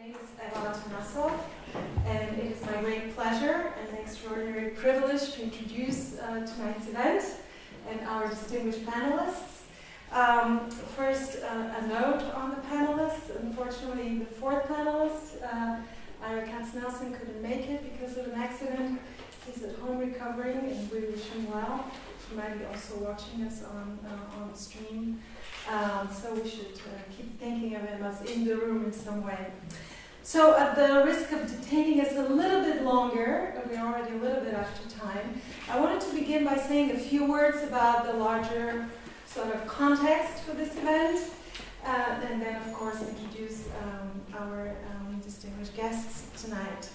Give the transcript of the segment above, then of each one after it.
name is and it is my great pleasure and extraordinary privilege to introduce tonight's event and our distinguished panelists. First, a note on the panelists. Unfortunately, the fourth panelist, Ira Katz-Nelson, couldn't make it because of an accident. He's at home recovering, and we wish him well. He might be also watching us on the stream. So we should keep thinking of him as in the room in some way. So at the risk of detaining us a little bit longer, we're already a little bit after time, I wanted to begin by saying a few words about the larger sort of context for this event, and then of course introduce our distinguished guests tonight.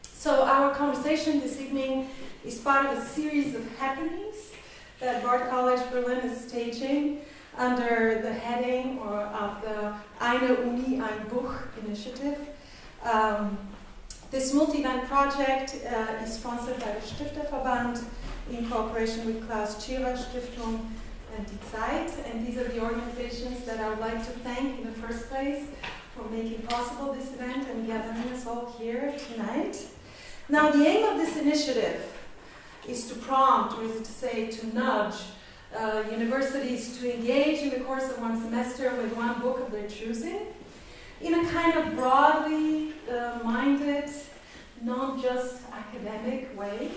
So our conversation this evening is part of a series of happenings that Bard College Berlin is staging under the heading of the Eine Uni, Buch initiative. This multi-event project is sponsored by the Stifterverband in cooperation with Klaus Tschira Foundation and DIE ZEIT, and these are the organizations that I would like to thank in the first place for making possible this event and gathering us all here tonight. Now, the aim of this initiative is to prompt, or is it to say to nudge, universities to engage in the course of one semester with one book of their choosing in a kind of broadly minded, not just academic way.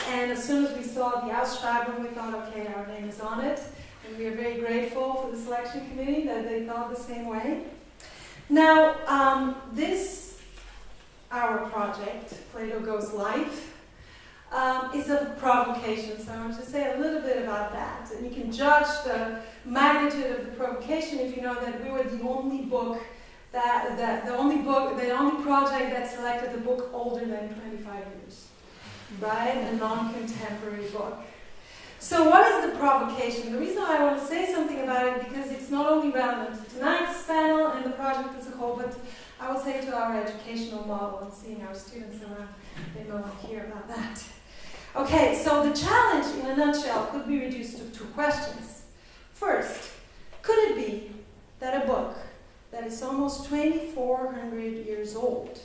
And as soon as we saw the Ausschreibung, we thought, okay, our name is on it. And we are very grateful for the selection committee that they thought the same way. Now, our project, Plato Goes Live, is a provocation, so I want to say a little bit about that. And you can judge the magnitude of the provocation if you know that we were the only book the only project that selected a book older than 25 years, right? A non-contemporary book. So what is the provocation? The reason I want to say something about it because it's not only relevant to tonight's panel and the project as a whole, but I will say to our educational model and seeing our students around, they may want to hear about that. Okay, so the challenge in a nutshell could be reduced to two questions. First, could it be that a book that is almost 2,400 years old,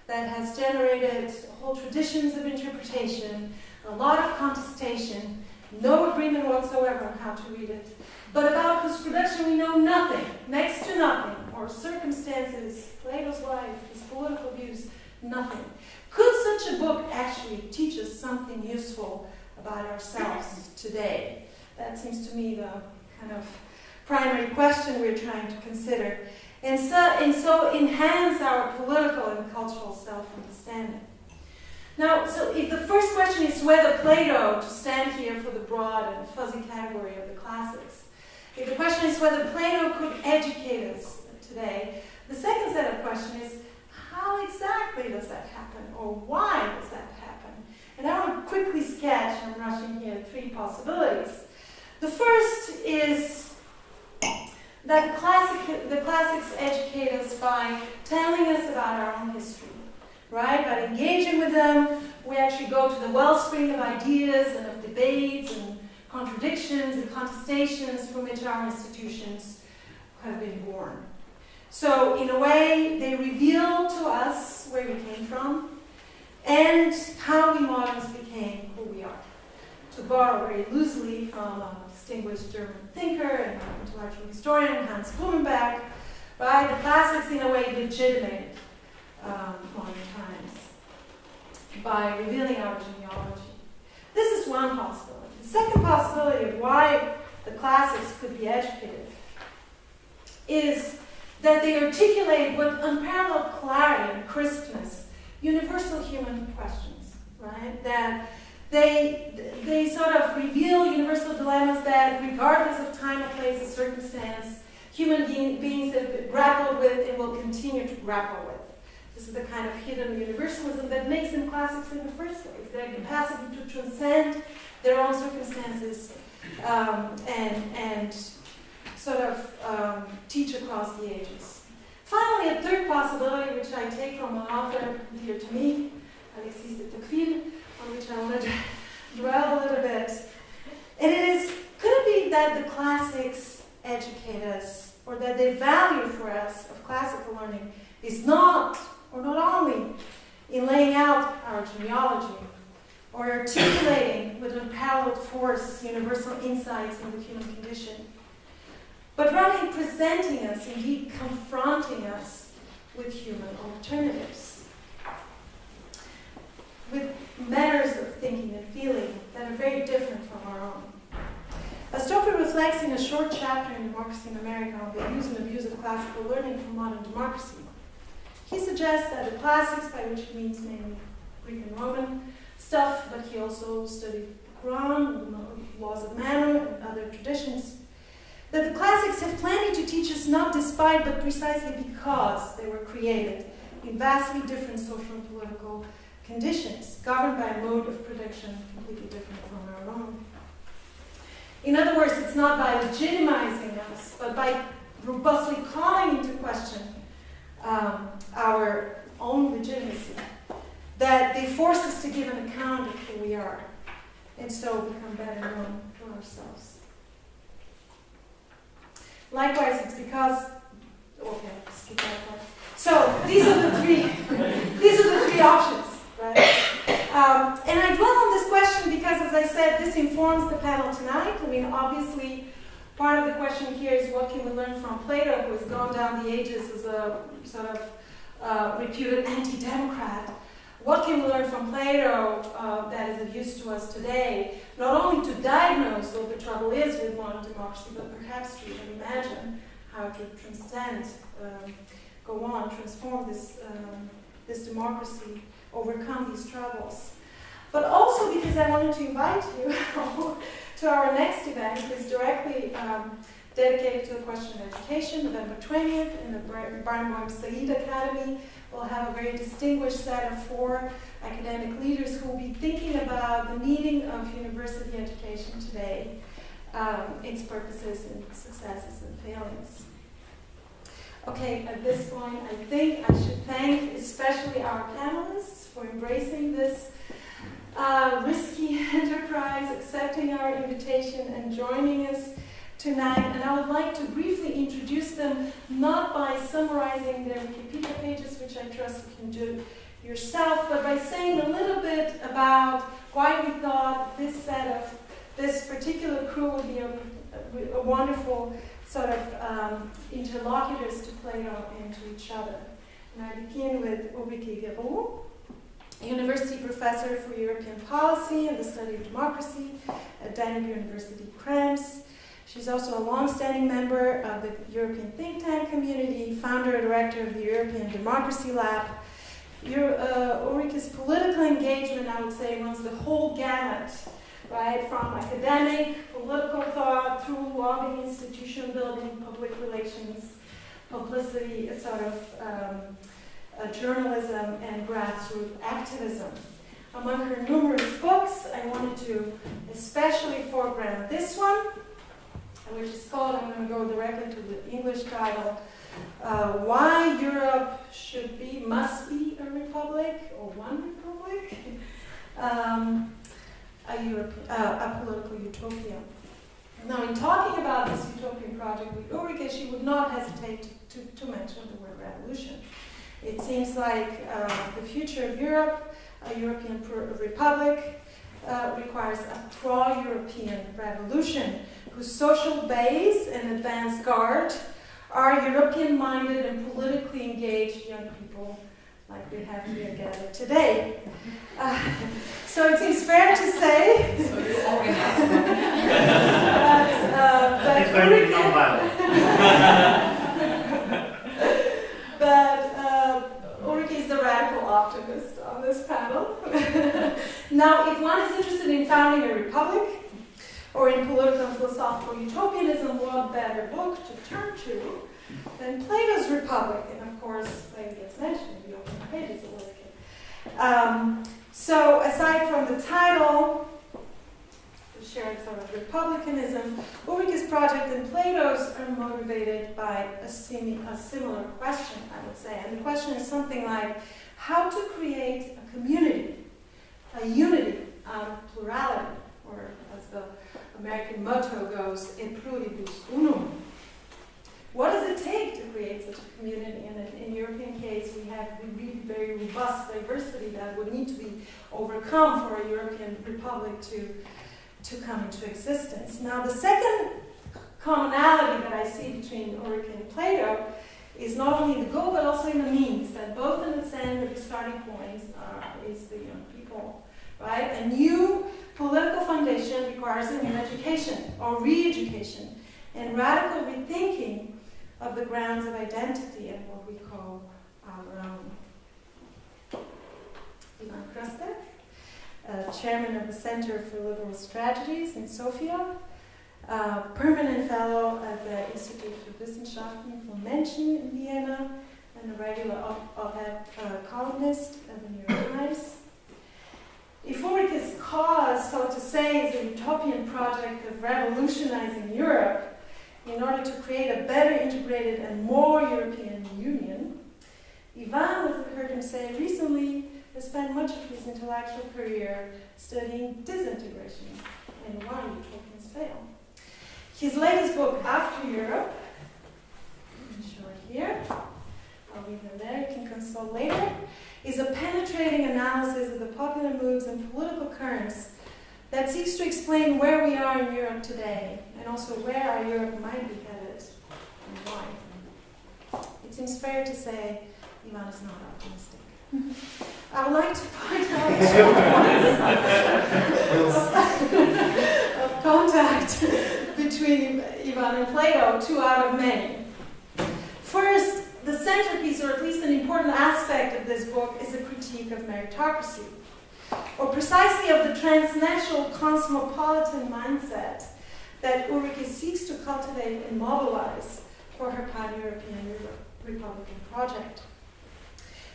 that has generated whole traditions of interpretation, a lot of contestation, no agreement whatsoever on how to read it, but about whose production we know nothing, next to nothing, or circumstances, Plato's life, his political views, nothing. Could such a book actually teach us something useful about ourselves today? That seems to me the kind of primary question we're trying to consider. And so enhance our political and cultural self-understanding. Now, so if the first question is whether Plato, to stand here for the broad and fuzzy category of the classics, if the question is whether Plato could educate us today, the second set of questions is how exactly does that happen, or why does that happen? And I want to quickly sketch, I'm rushing here, three possibilities. The first is that the classics educate us by telling us about our own history, right? By engaging with them, we actually go to the wellspring of ideas and of debates and contradictions and contestations from which our institutions have been born. So, in a way, they reveal to us where we came from and how we moderns became who we are. To borrow very loosely from a distinguished German thinker and intellectual historian, Hans Blumenbach, right? The classics, in a way, legitimated modern times by revealing our genealogy. This is one possibility. The second possibility of why the classics could be educative is that they articulate with unparalleled clarity and crispness universal human questions, right? That they sort of reveal universal dilemmas that, regardless of time or place or circumstance, human beings have grappled with and will continue to grapple with. This is the kind of hidden universalism that makes them classics in the first place. Their capacity to transcend their own circumstances and sort of teach across the ages. Finally, a third possibility, which I take from an author dear to me, Alexis de Tocqueville, on which I want to dwell a little bit. And it is, could it be that the classics educate us, or that the value for us of classical learning is not, or not only, in laying out our genealogy, or articulating with unparalleled force universal insights in the human condition, but rather in presenting us, indeed confronting us with human alternatives, with manners of thinking and feeling that are very different from our own. As Topper reflects in a short chapter in Democracy in America on the use and abuse of classical learning for modern democracy, he suggests that the classics, by which he means mainly Greek and Roman stuff, but he also studied the Quran, laws of manner, and other traditions, that the classics have plenty to teach us not despite, but precisely because they were created in vastly different social and political conditions, governed by a mode of production completely different from our own. In other words, it's not by legitimizing us, but by robustly calling into question our own legitimacy, that they force us to give an account of who we are, and so become better known to ourselves. Likewise, it's because, okay, skip that part. So these are the three options, right? And I dwell on this question because, as I said, this informs the panel tonight. I mean, obviously, part of the question here is what can we learn from Plato, who has gone down the ages as a sort of reputed anti-democrat. What can we learn from Plato that is of use to us today, not only to diagnose what the trouble is with modern democracy, but perhaps to even imagine how to transcend, go on, transform this democracy, overcome these troubles. But also because I wanted to invite you to our next event, which is directly dedicated to the question of education, November 20th, in the Barnum Said Academy. We'll have a very distinguished set of 4 academic leaders who will be thinking about the meaning of university education today, its purposes and successes and failings. Okay, at this point, I think I should thank especially our panelists for embracing this risky enterprise, accepting our invitation and joining us tonight. And I would like to briefly introduce them, not by summarizing their Wikipedia pages, which I trust you can do yourself, but by saying a little bit about why we thought this particular crew would be a wonderful sort of interlocutors to Plato and to each other. And I begin with Ulrike Guérot, University Professor for European Policy and the Study of Democracy at Danube University, Krems. She's also a long-standing member of the European think tank community, founder and director of the European Democracy Lab. Ulrike's political engagement, I would say, runs the whole gamut, right? From academic, political thought, through lobbying, institution building, public relations, publicity, sort of journalism, and grassroots activism. Among her numerous books, I wanted to especially foreground this one, which is called, I'm going to go directly to the English title, Why Europe Must Be a Republic, or One Republic, a Political Utopia. Now, in talking about this utopian project with Ulrike, she would not hesitate to mention the word revolution. It seems like the future of Europe, a European republic, requires a pro-European revolution, whose social base and advance guard are European-minded and politically engaged young people like we have here gathered today. So it seems fair to say that Ulrike is the radical optimist on this panel. Now, if one is interested in founding a republic, or in political and philosophical utopianism, what better book to turn to than Plato's Republic? And of course, Plato gets mentioned in the opening pages of Ulrike. So aside from the title, the shared sort of republicanism, Ulrike's project and Plato's are motivated by a similar question, I would say. And the question is something like, how to create a community, a unity out of plurality, or as the American motto goes, in pluribus unum. What does it take to create such a community? And in European case, robust diversity that would need to be overcome for a European republic to come into existence. Now, the second commonality that I see between Ulrike and Plato is not only in the goal but also in the means, that both understand that the starting points is the young people, right? A new political foundation requires a new education or re-education and radical rethinking of the grounds of identity and what we call our own. Ivan Krastev, chairman of the Center for Liberal Strategies in Sofia, permanent fellow at the Institute für Wissenschaften von Menschen in Vienna, and a regular op-ed columnist at the New York Times. If Ulrike's cause, so to say, is a utopian project of revolutionizing Europe in order to create a better integrated and more European Union, Ivan, as I heard him say recently, has spent much of his intellectual career studying disintegration and why utopians fail. His latest book, After Europe, I'm sure here, I'll leave them there, you can consult later, is a penetrating analysis of the popular moods and political currents that seeks to explain where we are in Europe today, and also where our Europe might be headed, and why. It seems fair to say Ivan is not optimistic. I would like to point out of contact between Ivan and Plato, 2 out of many. First, the centerpiece, or at least an important aspect of this book, is a critique of meritocracy, or precisely of the transnational cosmopolitan mindset that Ulrike seeks to cultivate and mobilize for her pan-European Republican project.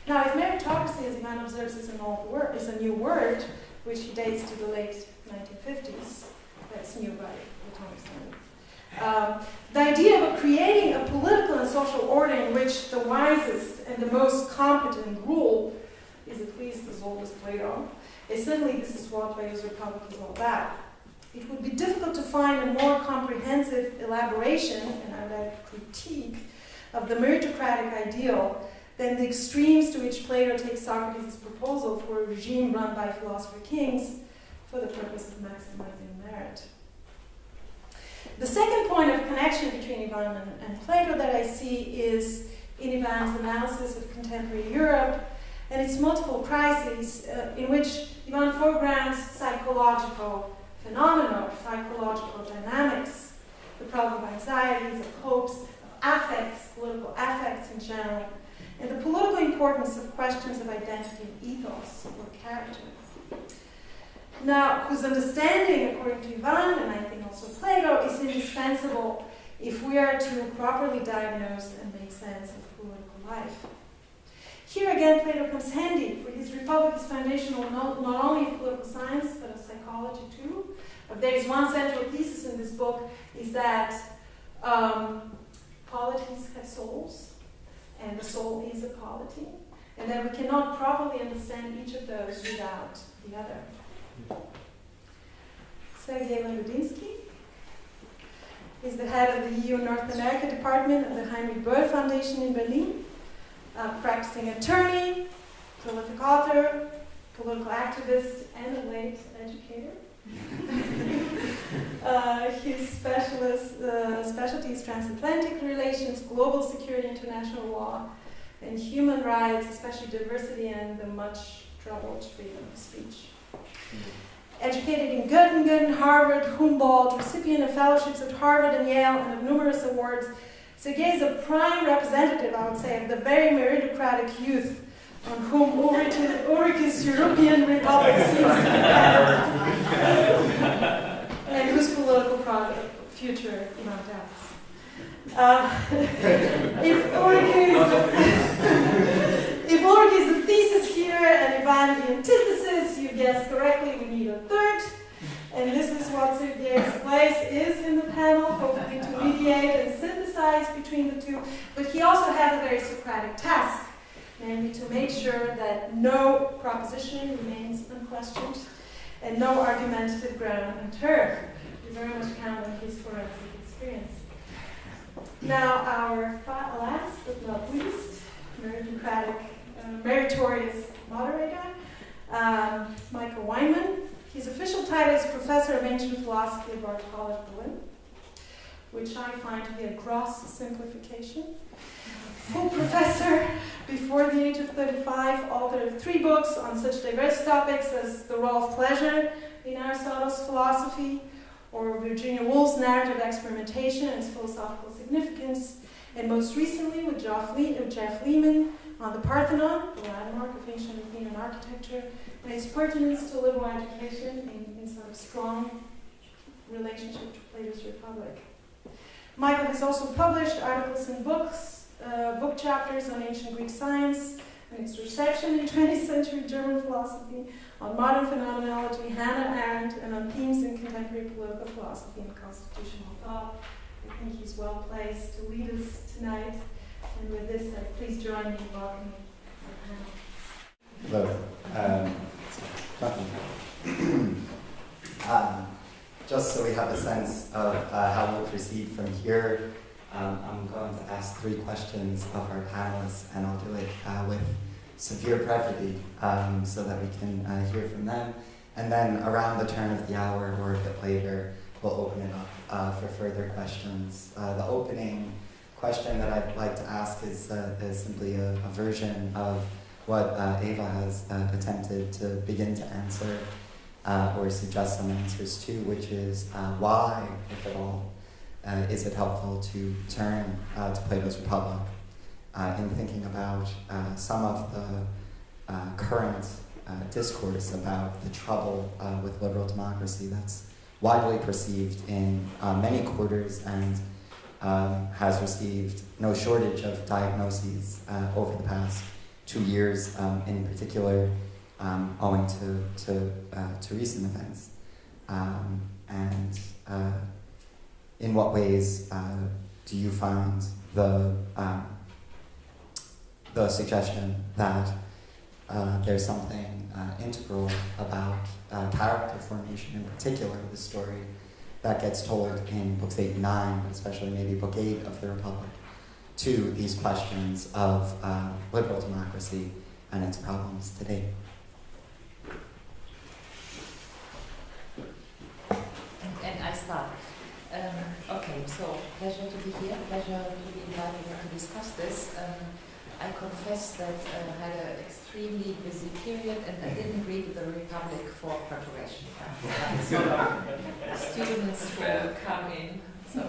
Now, if meritocracy, as Ivan observes, is a new word, which he dates to the late 1950s, that's new by atomic standards. The idea of creating a political and social order in which the wisest and the most competent rule is at least as old as Plato. Essentially, this is what Plato's Republic is all about. It would be difficult to find a more comprehensive elaboration and a critique of the meritocratic ideal than the extremes to which Plato takes Socrates' proposal for a regime run by philosopher kings for the purpose of maximizing merit. The second point of connection between Ivan and Plato that I see is in Ivan's analysis of contemporary Europe and its multiple crises, in which Ivan foregrounds psychological phenomena, psychological dynamics, the problem of anxieties, of hopes, of affects, political affects in general, and the political importance of questions of identity and ethos or character. Now, whose understanding, according to Ivan, and I think also Plato, is indispensable if we are to properly diagnose and make sense of political life. Here again, Plato comes handy, for his Republic is foundational not only of political science, but of psychology too. If there is one central thesis in this book, is that polities have souls, and the soul is a polity, and that we cannot properly understand each of those without the other. Sergey Lagodinsky is the head of the EU North America department of the Heinrich-Böll Foundation in Berlin, practicing attorney, prolific author, political activist, and a late educator. His specialty is transatlantic relations, global security, international law, and human rights, especially diversity and the much troubled freedom of speech. Educated in Göttingen, Harvard, Humboldt, recipient of fellowships at Harvard and Yale, and of numerous awards, Sergey is a prime representative, I would say, of the very meritocratic youth on whom Ulrike's European Republic seems to depend, and whose political future Ivan doubts. If Ulrike is the thesis here and Ivan the antithesis, you guessed correctly, we need a third. And this is what Sergey's place is in the panel, hopefully to mediate and synthesize between the two. But he also has a very Socratic task, namely to make sure that no proposition remains unquestioned and no argumentative ground unturned. We very much count on his forensic experience. Now, our last but not least meritocratic meritorious moderator, Michael Weinman. His official title is Professor of Ancient Philosophy at Art College Berlin, which I find to be a gross simplification. Full professor before the age of 35, author of 3 books on such diverse topics as The Role of Pleasure in Aristotle's Philosophy, or Virginia Woolf's Narrative Experimentation and its Philosophical Significance, and most recently with Jeff Lehman on the Parthenon, the landmark of ancient Athenian architecture, and its pertinence to liberal education in sort of strong relationship to Plato's Republic. Michael has also published articles and books, book chapters on ancient Greek science and its reception in 20th century German philosophy, on modern phenomenology, Hannah Arendt, and on themes in contemporary political philosophy and constitutional thought. I think he's well placed to lead us tonight. And with this, please join me in welcoming our panel. Just so we have a sense of how we'll proceed from here, I'm going to ask 3 questions of our panelists, and I'll do it with severe brevity so that we can hear from them. And then around the turn of the hour or a bit later, we'll open it up for further questions. The opening question that I'd like to ask is simply a version of what Eva has attempted to begin to answer or suggest some answers to, which is why, if at all, is it helpful to turn to Plato's Republic in thinking about some of the current discourse about the trouble with liberal democracy that's widely perceived in many quarters and has received no shortage of diagnoses over the past 2 years, in particular, owing to recent events. And in what ways do you find the suggestion that there's something integral about character formation, in particular the story that gets told in books 8 and 9, but especially maybe book 8 of the Republic, to these questions of liberal democracy and its problems today? And I start. Okay, so pleasure to be here, pleasure to be invited to discuss this. I confess that I had an extremely busy period and I didn't read the Republic for preparation. Students who come in. So,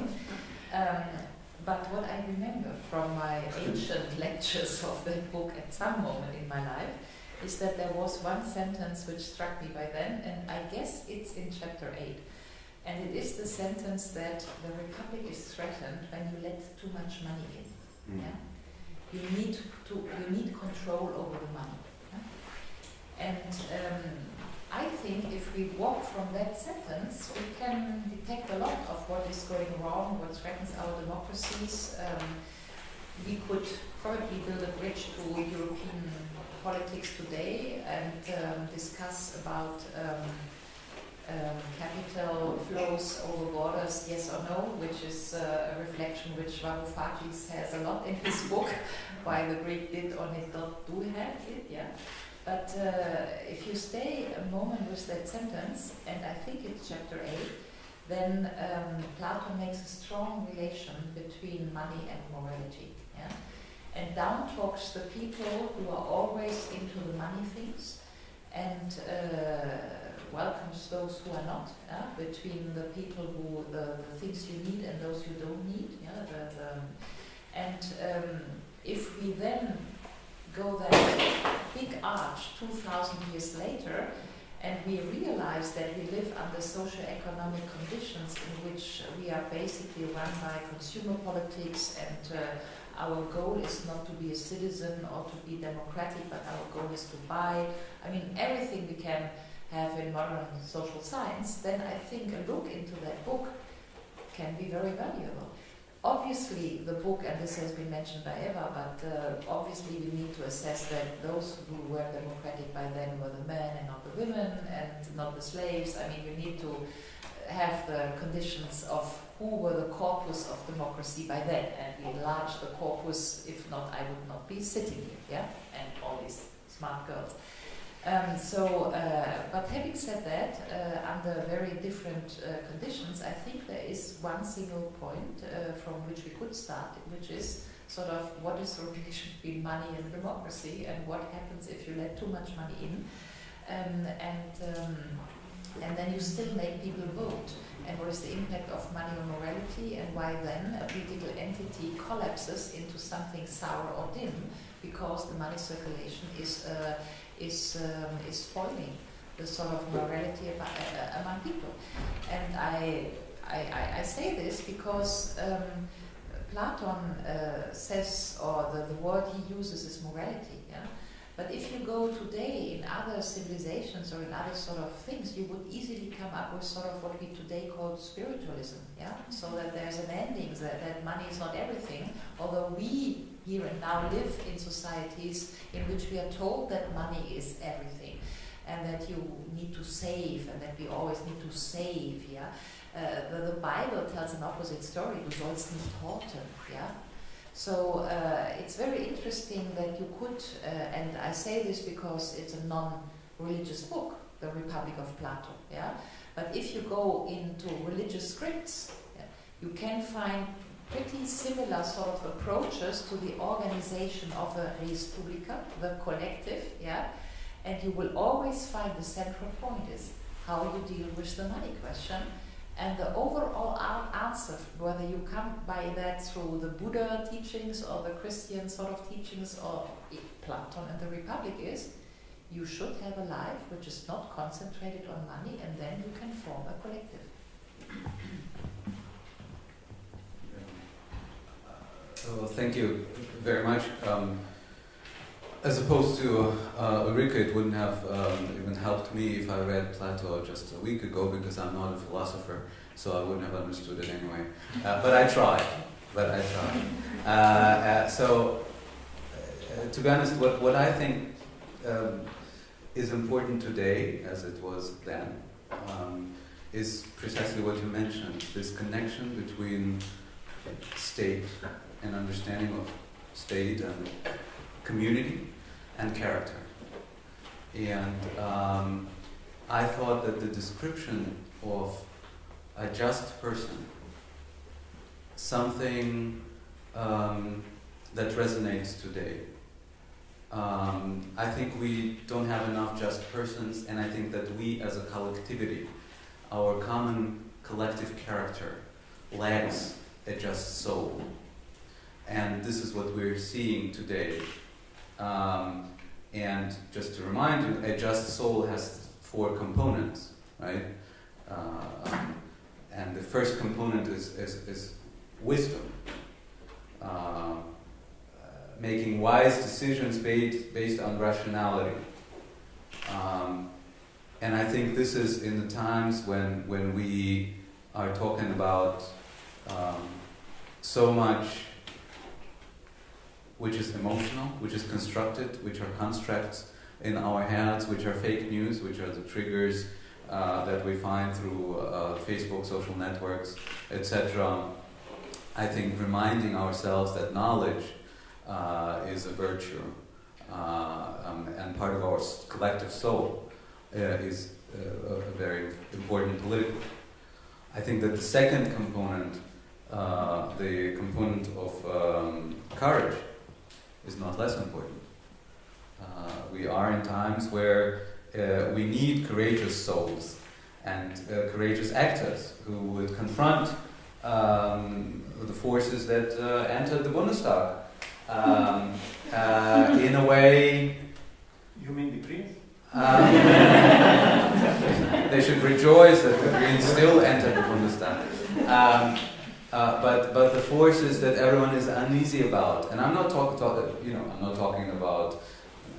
but what I remember from my ancient lectures of that book at some moment in my life is that there was one sentence which struck me by then, and I guess it's in chapter 8. And it is the sentence that the Republic is threatened when you let too much money in. Mm. Yeah? You need control over the money. Yeah? And I think if we walk from that sentence, we can detect a lot of what is going wrong, what threatens our democracies. We could probably build a bridge to European politics today and discuss about capital flows over borders, yes or no, which is a reflection which Varoufakis has a lot in his book, why the Greek did or did not do have it, yeah. But if you stay a moment with that sentence, and I think it's chapter 8, then Plato makes a strong relation between money and morality, yeah. And down talks the people who are always into the money things, and welcomes those who are not, between the people who the things you need and those you don't need. If we then go that big arch 2,000 years later, and we realize that we live under socio-economic conditions in which we are basically run by consumer politics, and our goal is not to be a citizen or to be democratic, but our goal is to buy. I mean, everything we can have in modern social science, then I think a look into that book can be very valuable. Obviously, the book, and this has been mentioned by Eva, but obviously we need to assess that those who were democratic by then were the men and not the women, and not the slaves. I mean, we need to have the conditions of who were the corpus of democracy by then, and we enlarged the corpus. If not, I would not be sitting here, yeah, and all these smart girls. But having said that, under very different conditions, I think there is one single point from which we could start, which is sort of what is the relation between money and democracy, and what happens if you let too much money in, and then you still make people vote, and what is the impact of money on morality, and why then a political entity collapses into something sour or dim because the money circulation is spoiling the sort of morality among people. And I say this because Platon says, or the word he uses is morality, yeah? But if you go today in other civilizations or in other sort of things, you would easily come up with sort of what we today call spiritualism, yeah? So that there's an ending, that money is not everything, although we here and now live in societies in which we are told that money is everything, and that you need to save, and that we always need to save, yeah? The Bible tells an opposite story, du sollst nicht horten, yeah? So it's very interesting that you could, and I say this because it's a non-religious book, The Republic of Plato, yeah? But if you go into religious scripts, yeah, you can find pretty similar sort of approaches to the organization of a res publica, the collective, yeah? And you will always find the central point is how you deal with the money question. And the overall answer, whether you come by that through the Buddha teachings or the Christian sort of teachings or Platon and the Republic, is you should have a life which is not concentrated on money, and then you can form a collective. Well, thank you very much. As opposed to Ulrike, it wouldn't have even helped me if I read Plato just a week ago, because I'm not a philosopher, so I wouldn't have understood it anyway. But I tried. To be honest, what I think is important today, as it was then, is precisely what you mentioned, this connection between state and understanding of state and community and character. And I thought that the description of a just person, something that resonates today. I think we don't have enough just persons, and I think that we as a collectivity, our common collective character, lacks a just soul. And this is what we're seeing today. And just to remind you, a just soul has 4 components, right? And the first component is wisdom, making wise decisions based on rationality. And I think this is in the times when we are talking about so much which is emotional, which is constructed, which are constructs in our heads, which are fake news, which are the triggers that we find through Facebook, social networks, etc. I think reminding ourselves that knowledge is a virtue and part of our collective soul is a very important political. I think that the second component, the component of courage, is not less important. We are in times where we need courageous souls and courageous actors who would confront the forces that entered the Bundestag in a way. You mean the Greens? They should rejoice that the Greens still entered the Bundestag. But the forces that everyone is uneasy about, and I'm not I'm not talking about.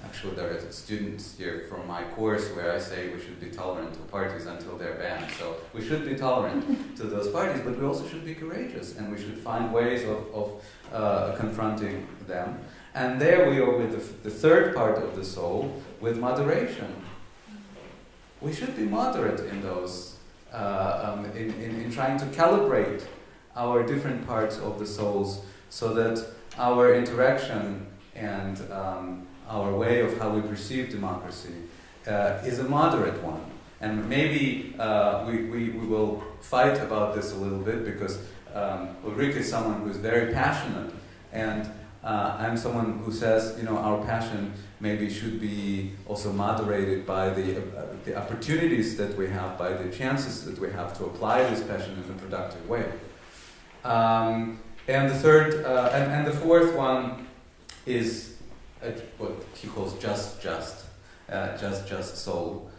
Actually, there are students here from my course where I say we should be tolerant to parties until they're banned. So we should be tolerant to those parties, but we also should be courageous, and we should find ways of confronting them. And there we are with the third part of the soul, with moderation. We should be moderate in those in trying to calibrate our different parts of the souls so that our interaction and our way of how we perceive democracy is a moderate one. And maybe we will fight about this a little bit because Ulrike is someone who is very passionate, and I'm someone who says, our passion maybe should be also moderated by the opportunities that we have, by the chances that we have to apply this passion in a productive way. And the third, and the fourth one is what he calls just soul,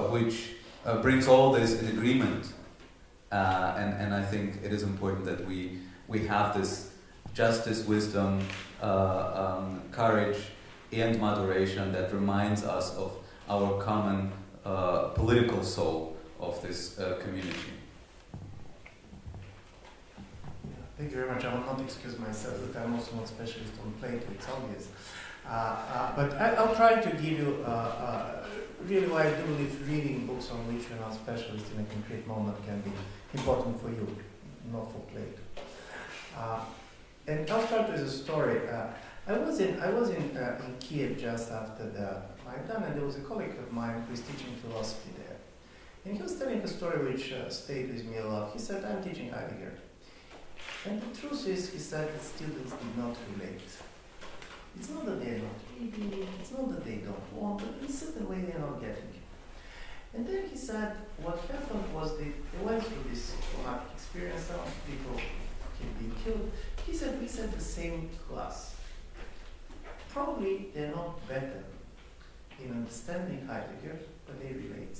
which brings all this in agreement. And I think it is important that we have this justice, wisdom, courage, and moderation that reminds us of our common political soul of this community. Thank you very much. I will not excuse myself that I'm also not specialist on Plato, it's obvious. But I'll try to give you really why I do believe reading books on which you're not specialist in a concrete moment can be important for you, not for Plato. And I'll start with a story. I was in Kiev just after the Maidan, and there was a colleague of mine who is teaching philosophy there. And he was telling a story which stayed with me a lot. He said, I'm teaching Heidegger. And the truth is, he said, that students did not relate. It's not that they're not reading, it's not that they don't want, but in a certain way they're not getting it. And then he said, what happened was they went through this traumatic experience, some people had been killed. He said, we said the same class. Probably they're not better in understanding Heidegger, but they relate.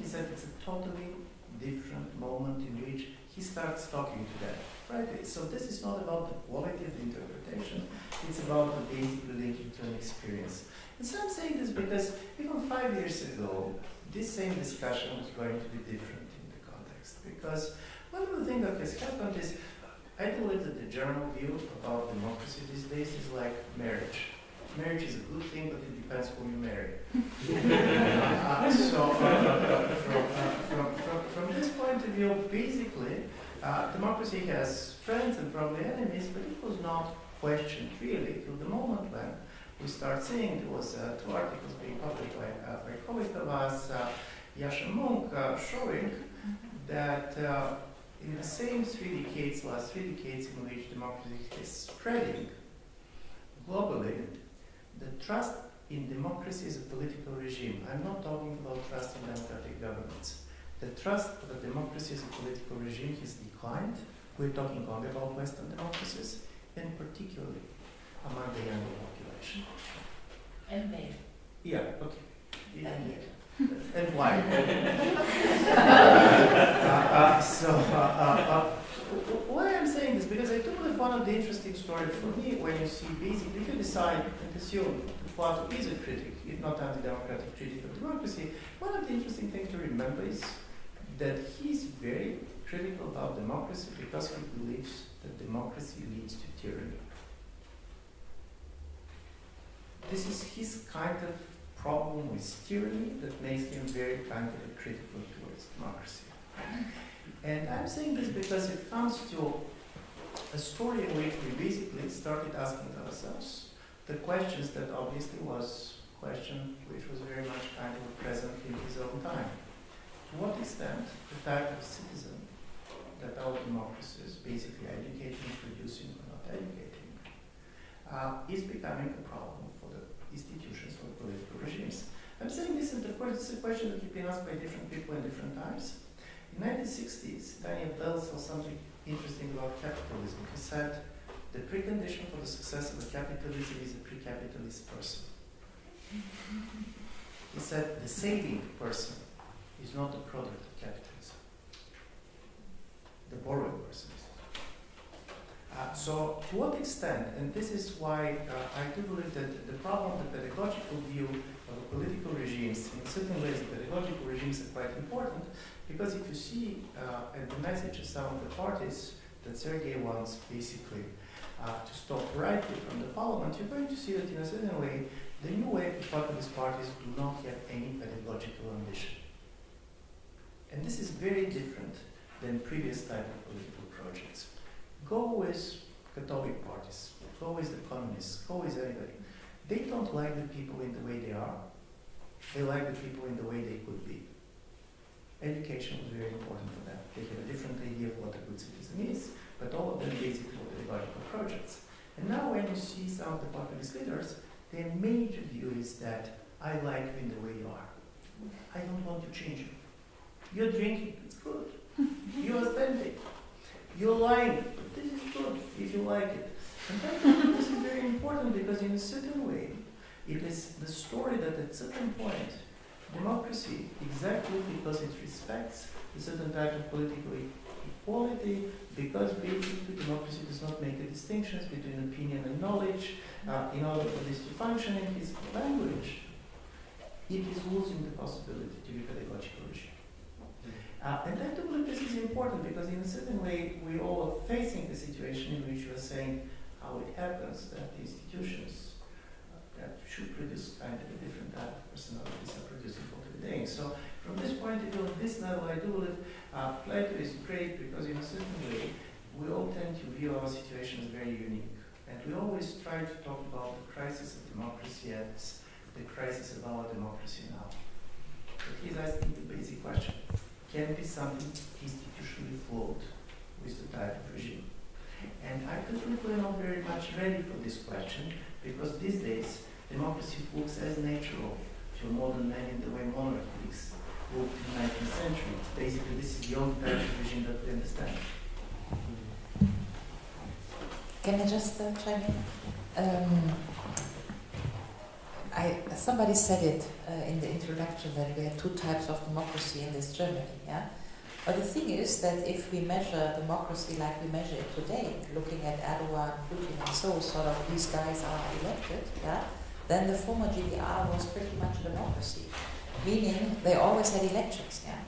He said it's a totally different moment in which he starts talking to them. Right? So this is not about the quality of the interpretation, it's about the basic relation to an experience. And so I'm saying this because even 5 years ago, this same discussion was going to be different in the context. Because one of the things that has happened is, I believe that the general view about democracy these days is like marriage. Marriage is a good thing, but it depends who you marry. From this point of view, basically, democracy has friends and probably enemies, but it was not questioned really till the moment when we start seeing there was 2 articles being published by a colleague of us, Yasha Monk, showing that in the same 3 decades, last 3 decades in which democracy is spreading globally, the trust in democracy as a political regime, I'm not talking about trust in democratic governments, the trust of a democracy as a political regime has declined. We're talking only about Western democracies, and particularly among the younger population. And men. Yeah, okay. And why? Why I'm saying this? Because I do believe one of the interesting stories for me when you see basically, if you decide and assume that Plato is a critic, if not anti-democratic critic of democracy, one of the interesting things to remember is that he's very critical about democracy because he believes that democracy leads to tyranny. This is his kind of problem with tyranny that makes him very kind of critical towards democracy. And I'm saying this because it comes to a story in which we basically started asking ourselves the questions that obviously was a question which was very much kind of present in his own time. To what extent the type of citizen that our democracy is basically educating, producing, or not educating, is becoming a problem for the institutions, for the political regimes. I'm saying this, and of course, it's a question that has been asked by different people in different times. In the 1960s, Daniel Bell saw something interesting about capitalism. He said, the precondition for the success of a capitalism is a pre-capitalist person. He said, the saving person is not a product of capitalism. The borrowing person is. So, to what extent, and this is why I do believe that the problem, the pedagogical view of the political regimes, in certain ways the pedagogical regimes are quite important, because if you see at the message of some of the parties that Sergey wants basically to stop rightly from the parliament, you're going to see that in a certain way, the new wave of populist parties do not have any pedagogical ambition. And this is very different than previous type of political projects. Go with Catholic parties, go with the communists, go with anybody. They don't like the people in the way they are. They like the people in the way they could be. Education was very important for them. They have a different idea of what a good citizen is, but all of them basically were pedagogical projects. And now when you see some of the populist leaders, their major view is that I like you in the way you are. I don't want to change you. You're drinking, it's good. You're authentic. You're lying, but this is good if you like it. And that is very important because in a certain way, it is the story that at a certain point, democracy, exactly because it respects a certain type of political equality, because basically democracy does not make a distinction between opinion and knowledge, in order for this to function in its language, it is losing the possibility to be pedagogical regime. And I do believe this is important because in a certain way we all are facing the situation in which we are saying how it happens that the institutions that should produce kind of a different type of personalities are producing for today. So from this point of view, at this level, I do believe Plato is great because in a certain way we all tend to view our situation as very unique. And we always try to talk about the crisis of democracy as the crisis of our democracy now. But he's asking the basic question. Can be something institutionally flawed with the type of regime? And I believe we're not very much ready for this question because these days democracy looks as natural to a modern man in the way monarchies looked in the 19th century. Basically, this is the only type of regime that we understand. Can I just chime in? Somebody said it in the introduction that we have two types of democracy in this Germany, yeah? But the thing is that if we measure democracy like we measure it today, looking at Erdogan, Putin and so, sort of these guys are elected, yeah? Then the former GDR was pretty much a democracy, meaning they always had elections, yeah?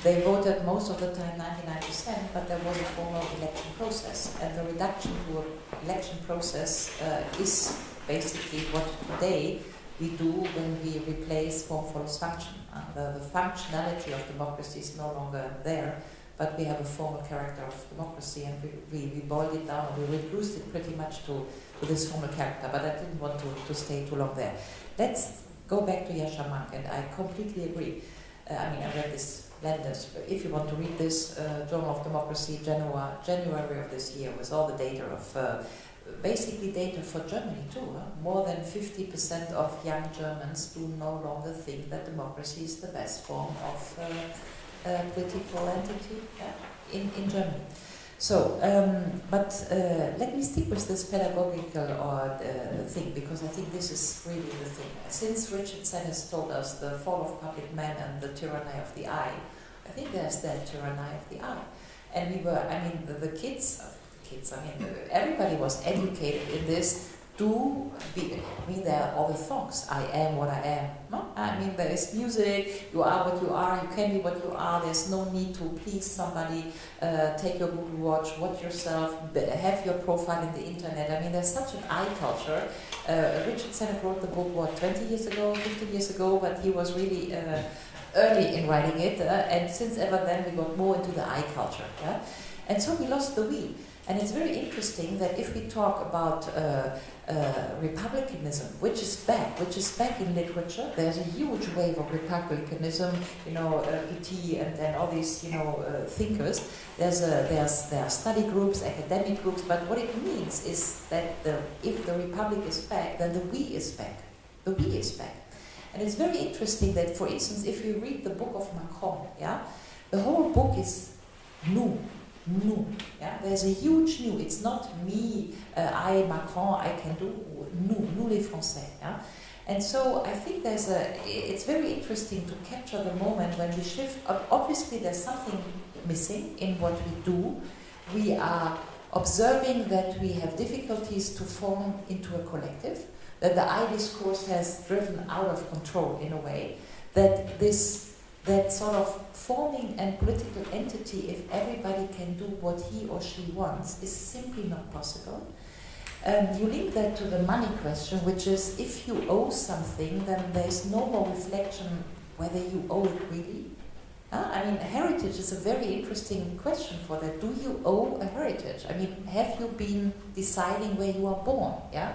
They voted most of the time 99%, but there was a formal election process. And the reduction to an election process is basically what today we do when we replace form follows function. The functionality of democracy is no longer there, but we have a formal character of democracy, and we boiled it down, and we reduced it pretty much to this formal character, but I didn't want to stay too long there. Let's go back to Yasha Monk, and I completely agree. I read this Landers. If you want to read this, Journal of Democracy, January of this year, with all the data of basically data for Germany too. More than 50% of young Germans do no longer think that democracy is the best form of political entity in Germany. So, let me stick with this pedagogical thing, because I think this is really the thing. Since Richardson has told us the fall of public man and the tyranny of the I think there's that tyranny of the I. And we were, the kids, everybody was educated in this. There are all the songs. I am what I am. No? There is music. You are what you are. You can be what you are. There's no need to please somebody. Take your Google Watch. Watch yourself. Have your profile in the internet. There's such an I culture. Richard Sennett wrote the book, 20 years ago, 15 years ago, but he was really early in writing it. And since ever then, we got more into the I culture. Yeah? And so we lost the we. And it's very interesting that if we talk about republicanism, which is back in literature, there's a huge wave of republicanism, PT and then all these, thinkers. There are study groups, academic groups, but what it means is that if the republic is back, then the we is back. The we is back. And it's very interesting that, for instance, if you read the book of Macron, the whole book is new. Yeah, there's a huge new. It's not me, I, Macron, I can do. Nous les Français. Yeah? And so I think it's very interesting to capture the moment when we shift. Obviously, there's something missing in what we do. We are observing that we have difficulties to form into a collective, that the I discourse has driven out of control in a way, that sort of forming a political entity, if everybody can do what he or she wants, is simply not possible. You link that to the money question, which is if you owe something, then there's no more reflection whether you owe it really. I mean, heritage is a very interesting question for that. Do you owe a heritage? I mean, have you been deciding where you are born? Yeah.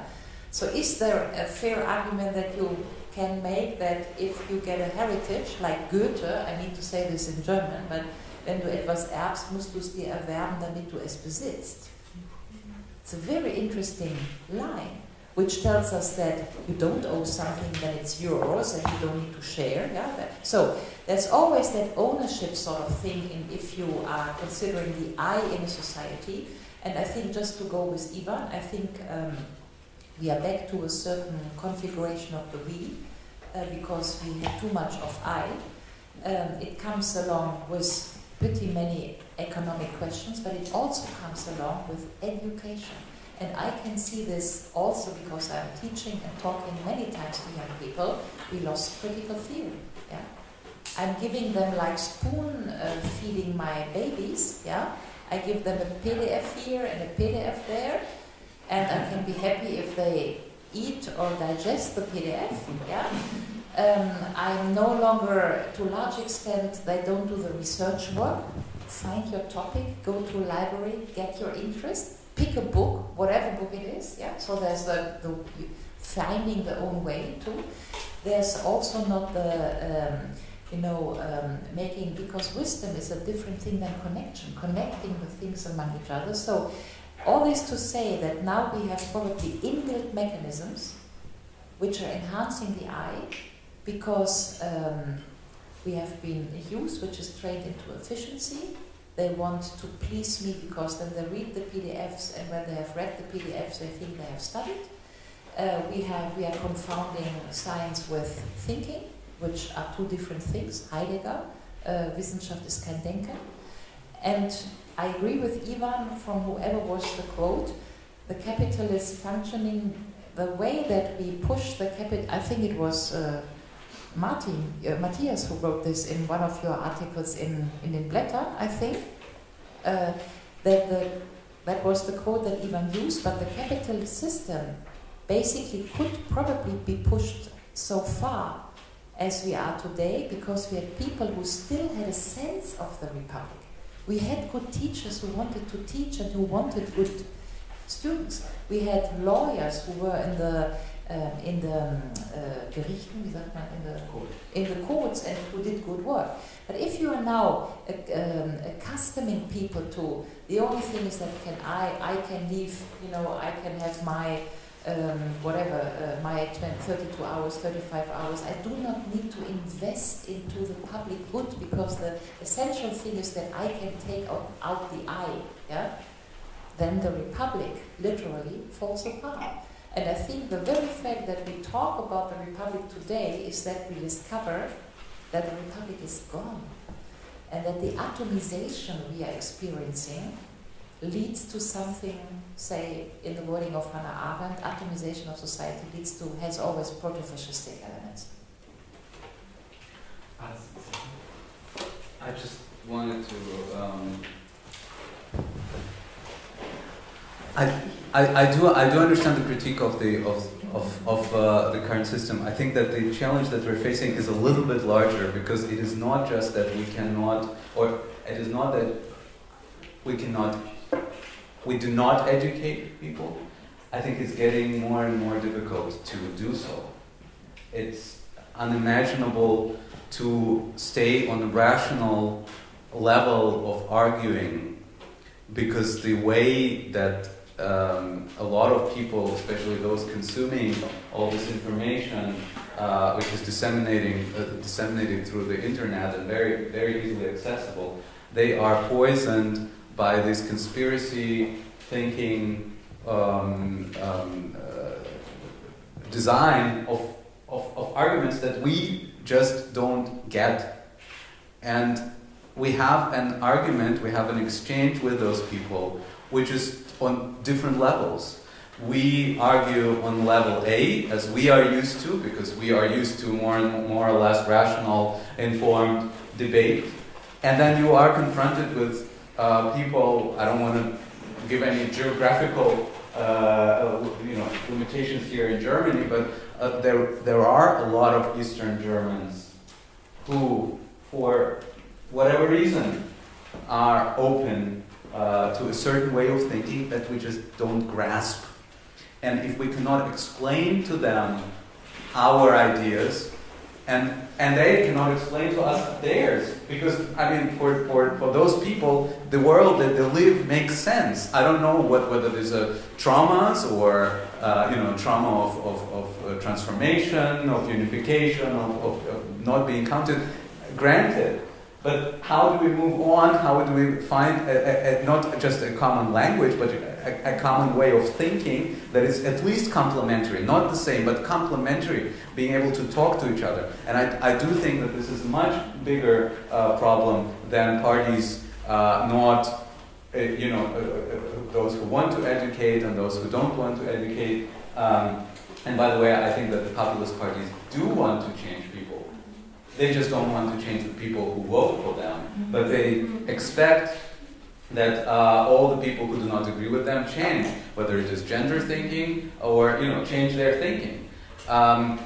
So is there a fair argument that you can make that if you get a heritage, like Goethe, I need to say this in German, but wenn du etwas erbst, musst du es dir erwerben, damit du es besitzt. It's a very interesting line, which tells us that you don't owe something, then it's yours and you don't need to share. Yeah? So there's always that ownership sort of thing if you are considering the I in a society. And I think just to go with Ivan, I think we are back to a certain configuration of the we, because we have too much of I. It comes along with pretty many economic questions, but it also comes along with education. And I can see this also because I'm teaching and talking many times to young people. We lost critical theory. Yeah? I'm giving them like spoon feeding my babies. Yeah? I give them a PDF here and a PDF there, and I can be happy if they eat or digest the PDF. Yeah? I'm no longer, to a large extent, they don't do the research work. Find your topic, go to a library, get your interest, pick a book, whatever book it is. Yeah. So there's the finding the own way too. There's also not the making, because wisdom is a different thing than connection, connecting the things among each other. So all this to say that now we have probably inbuilt mechanisms which are enhancing the I, because we have been youth which is trained into efficiency. They want to please me because then they read the PDFs, and when they have read the PDFs they think they have studied. We are confounding science with thinking, which are two different things. Heidegger, Wissenschaft ist kein Denken. And I agree with Ivan from whoever was the quote, the capitalist functioning, the way that we push the capital, I think it was Matthias who wrote this in one of your articles in Den Blätter, I think, that was the quote that Ivan used, but the capitalist system basically could probably be pushed so far as we are today because we had people who still had a sense of the Republic. We had good teachers who wanted to teach and who wanted good students. We had lawyers who were in the Gerichten, wie sagt man, in the courts, and who did good work. But if you are now accustoming people to the only thing is that I can leave, I can have my my 32 hours, 35 hours. I do not need to invest into the public good because the essential thing is that I can take out the I. Yeah? Then the Republic literally falls apart. And I think the very fact that we talk about the Republic today is that we discover that the Republic is gone. And that the atomization we are experiencing leads to something, say, in the wording of Hannah Arendt, atomization of society has always proto-fascistic elements. I just wanted to... I do understand the critique of the current system. I think that the challenge that we're facing is a little bit larger because it is not just that we cannot, or it is not that we do not educate people. I think it's getting more and more difficult to do so. It's unimaginable to stay on the rational level of arguing because the way that a lot of people, especially those consuming all this information, which is disseminated through the internet and very, very easily accessible, they are poisoned by this conspiracy thinking design of arguments that we just don't get. And we have an argument, we have an exchange with those people, which is on different levels. We argue on level A, as we are used to, because we are used to more or less rational, informed debate. And then you are confronted with people, I don't want to give any geographical limitations here in Germany, but there are a lot of Eastern Germans who, for whatever reason, are open to a certain way of thinking that we just don't grasp. And if we cannot explain to them our ideas, and they cannot explain to us theirs, because I mean, for those people, the world that they live makes sense. I don't know whether there's traumas or trauma of transformation, of unification, of not being counted. Granted, but how do we move on? How do we find not just a common language, but a common way of thinking that is at least complementary, not the same, but complementary, being able to talk to each other. And I do think that this is a much bigger problem than parties those who want to educate and those who don't want to educate. And by the way, I think that the populist parties do want to change people. They just don't want to change the people who vote for them, but they expect that all the people who do not agree with them change, whether it is gender thinking or change their thinking.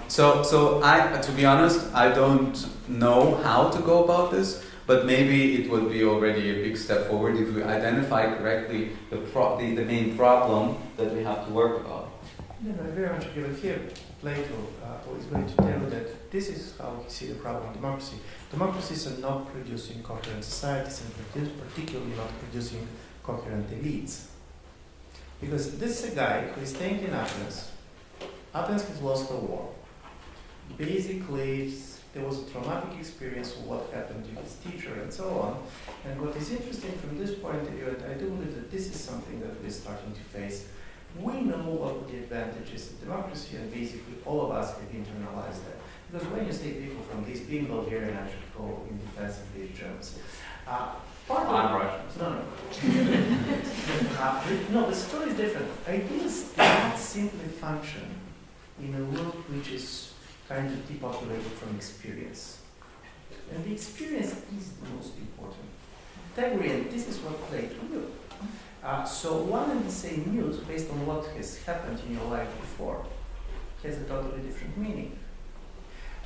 So I, to be honest, I don't know how to go about this, but maybe it would be already a big step forward if we identify correctly the main problem that we have to work about. I very much agree with here. Plato is going to tell you that this is how we see the problem of democracy. Democracies are not producing coherent societies, and particularly not producing coherent elites. Because this is a guy who is staying in Athens. Athens has lost a war. Basically, there was a traumatic experience of what happened to his teacher and so on. And what is interesting from this point of view, and I do believe that this is something that we're starting to face. We know what the advantages of democracy, and basically all of us have internalized that. Because when you say people from these being Bulgarian, I should go in defense of these Germans. I'm Russian. No, the story is different. Ideas do not simply function in a world which is kind of depopulated from experience. And the experience is the most important. Integrity, this is what Plato knew. So one and the same news, based on what has happened in your life before, has a totally different meaning.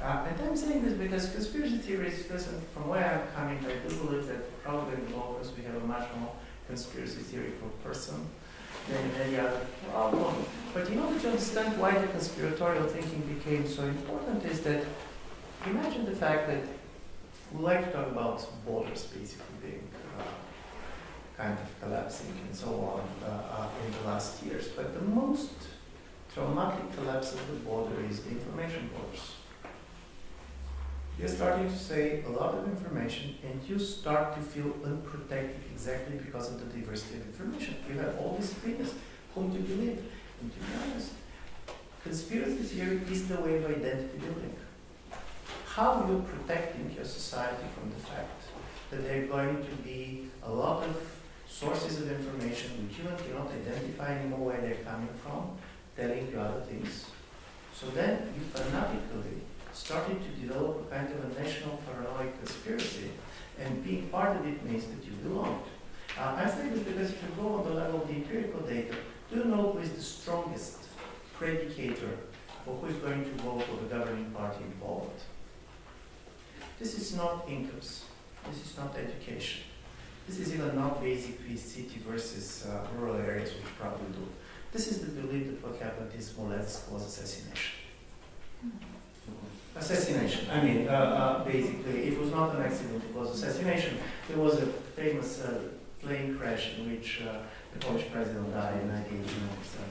And I'm saying this because conspiracy theories, from where I'm coming, I do believe that probably in the Balkans we have a much more conspiracy theoretical person than in any other problem. But in order to understand why the conspiratorial thinking became so important is that imagine the fact that we like to talk about borders basically being kind of collapsing and so on in the last years. But the most traumatic collapse of the border is the information borders. You're starting to say a lot of information and you start to feel unprotected exactly because of the diversity of information. You have all these opinions, whom to believe. And to be honest, conspiracy theory is the way of identity building. How are you protecting your society from the fact that there are going to be a lot of sources of information which you cannot identify anymore where they're coming from, telling you other things? So then you fanatically started to develop a kind of a national paranoid conspiracy, and being part of it means that you belonged. I say this because if you go on the level of the empirical data, do you know who is the strongest predicator for who is going to vote for the governing party in Poland? This is not incomes. This is not education. This is even not basically city versus rural areas, which probably do. This is the belief that what happened is Smolensk was assassination. Assassination. I mean, basically, it was not an accident, it was assassination. There was a famous plane crash in which the Polish president died in 1987.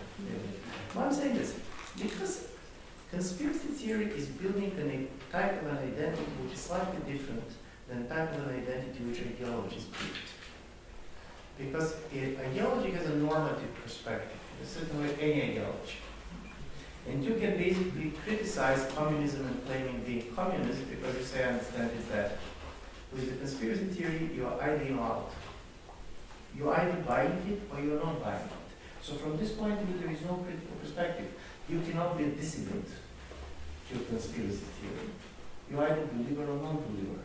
Why I'm saying this? Because conspiracy theory is building a type of an identity which is slightly different than the type of an identity which ideologies build. Because ideology has a normative perspective, in a certain way, any ideology. And you can basically criticize communism and claiming being communist because you say, I understand is that. With the conspiracy theory, you are either in or out. You're either buying it or you're not buying it. So from this point of view, there is no critical perspective. You cannot be a dissident to conspiracy theory. You either believer or non-believer.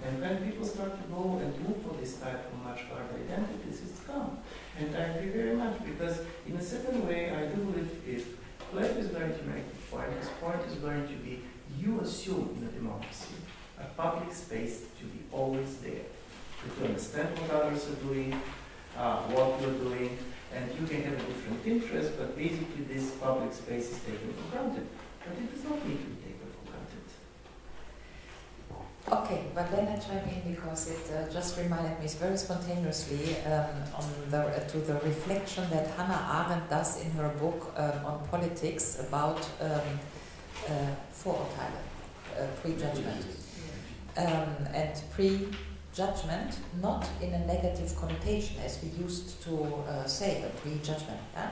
And when people start to go and look for this type of much larger identities, it's come. And I agree very much because in a certain way, I do believe if Plato is going to make the point, his point is going to be, you assume in a democracy a public space to be always there, to understand what others are doing, what you're doing, and you can have a different interest, but basically this public space is taken for granted. But it does not need to be taken for granted. Okay, but then I chime in because it just reminded me very spontaneously to the reflection that Hannah Arendt does in her book on politics about Vorurteile, prejudgment. And prejudgment, not in a negative connotation as we used to say, a prejudgment, yeah?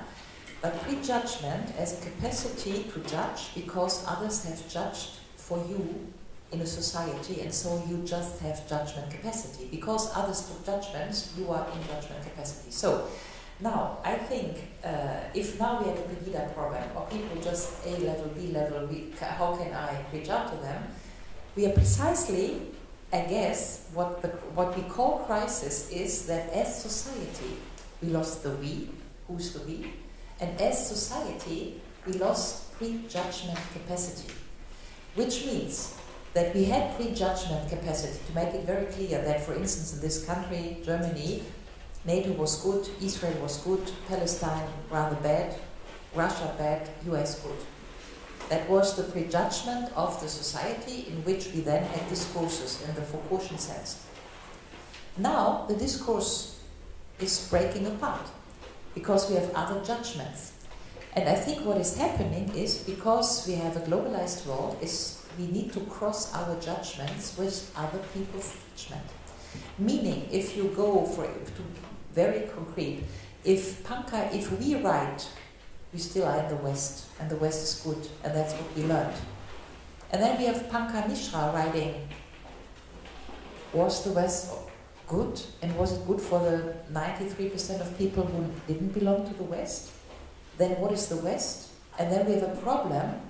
But prejudgment as a capacity to judge because others have judged for you in a society, and so you just have judgment capacity. Because others took judgments, you are in judgment capacity. So, now, I think if now we have a Pegida program, or people just A level, B level, how can I reach out to them? We are precisely, I guess, what we call crisis is that as society, we lost the we, who's the we, and as society, we lost prejudgment capacity, which means that we had prejudgment capacity, to make it very clear that, for instance, in this country, Germany, NATO was good, Israel was good, Palestine rather bad, Russia bad, US good. That was the prejudgment of the society in which we then had discourses in the Foucaultian sense. Now the discourse is breaking apart because we have other judgments. And I think what is happening is, because we have a globalized world, is we need to cross our judgments with other people's judgment. Meaning, if you go to very concrete, if we write, we still are in the West, and the West is good, and that's what we learned. And then we have Panka Mishra writing, was the West good, and was it good for the 93% of people who didn't belong to the West? Then what is the West? And then we have a problem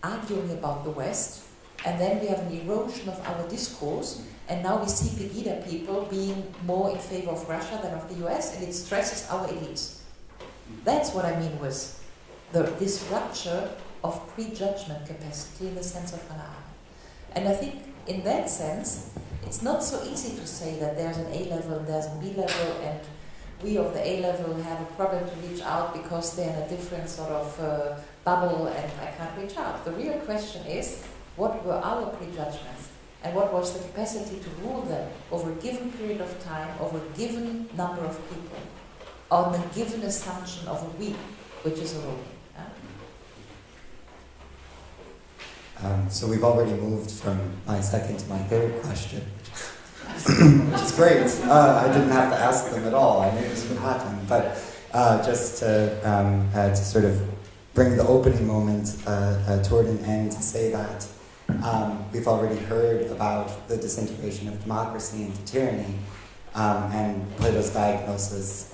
arguing about the West, and then we have an erosion of our discourse, and now we see Pegida people being more in favor of Russia than of the US, and it stresses our elites. That's what I mean with this rupture of prejudgment capacity in the sense of Hannah Arendt. And I think in that sense, it's not so easy to say that there's an A level and there's a B level, and we of the A level have a problem to reach out because they're in a different sort of bubble and I can't reach out. The real question is, what were our prejudgments? And what was the capacity to rule them over a given period of time, over a given number of people, on a given assumption of a we, which is a rule. So we've already moved from my second to my third question, which is great. I didn't have to ask them at all. I knew this would happen. But just to sort of bring the opening moment toward an end, to say that we've already heard about the disintegration of democracy into tyranny, and Plato's diagnosis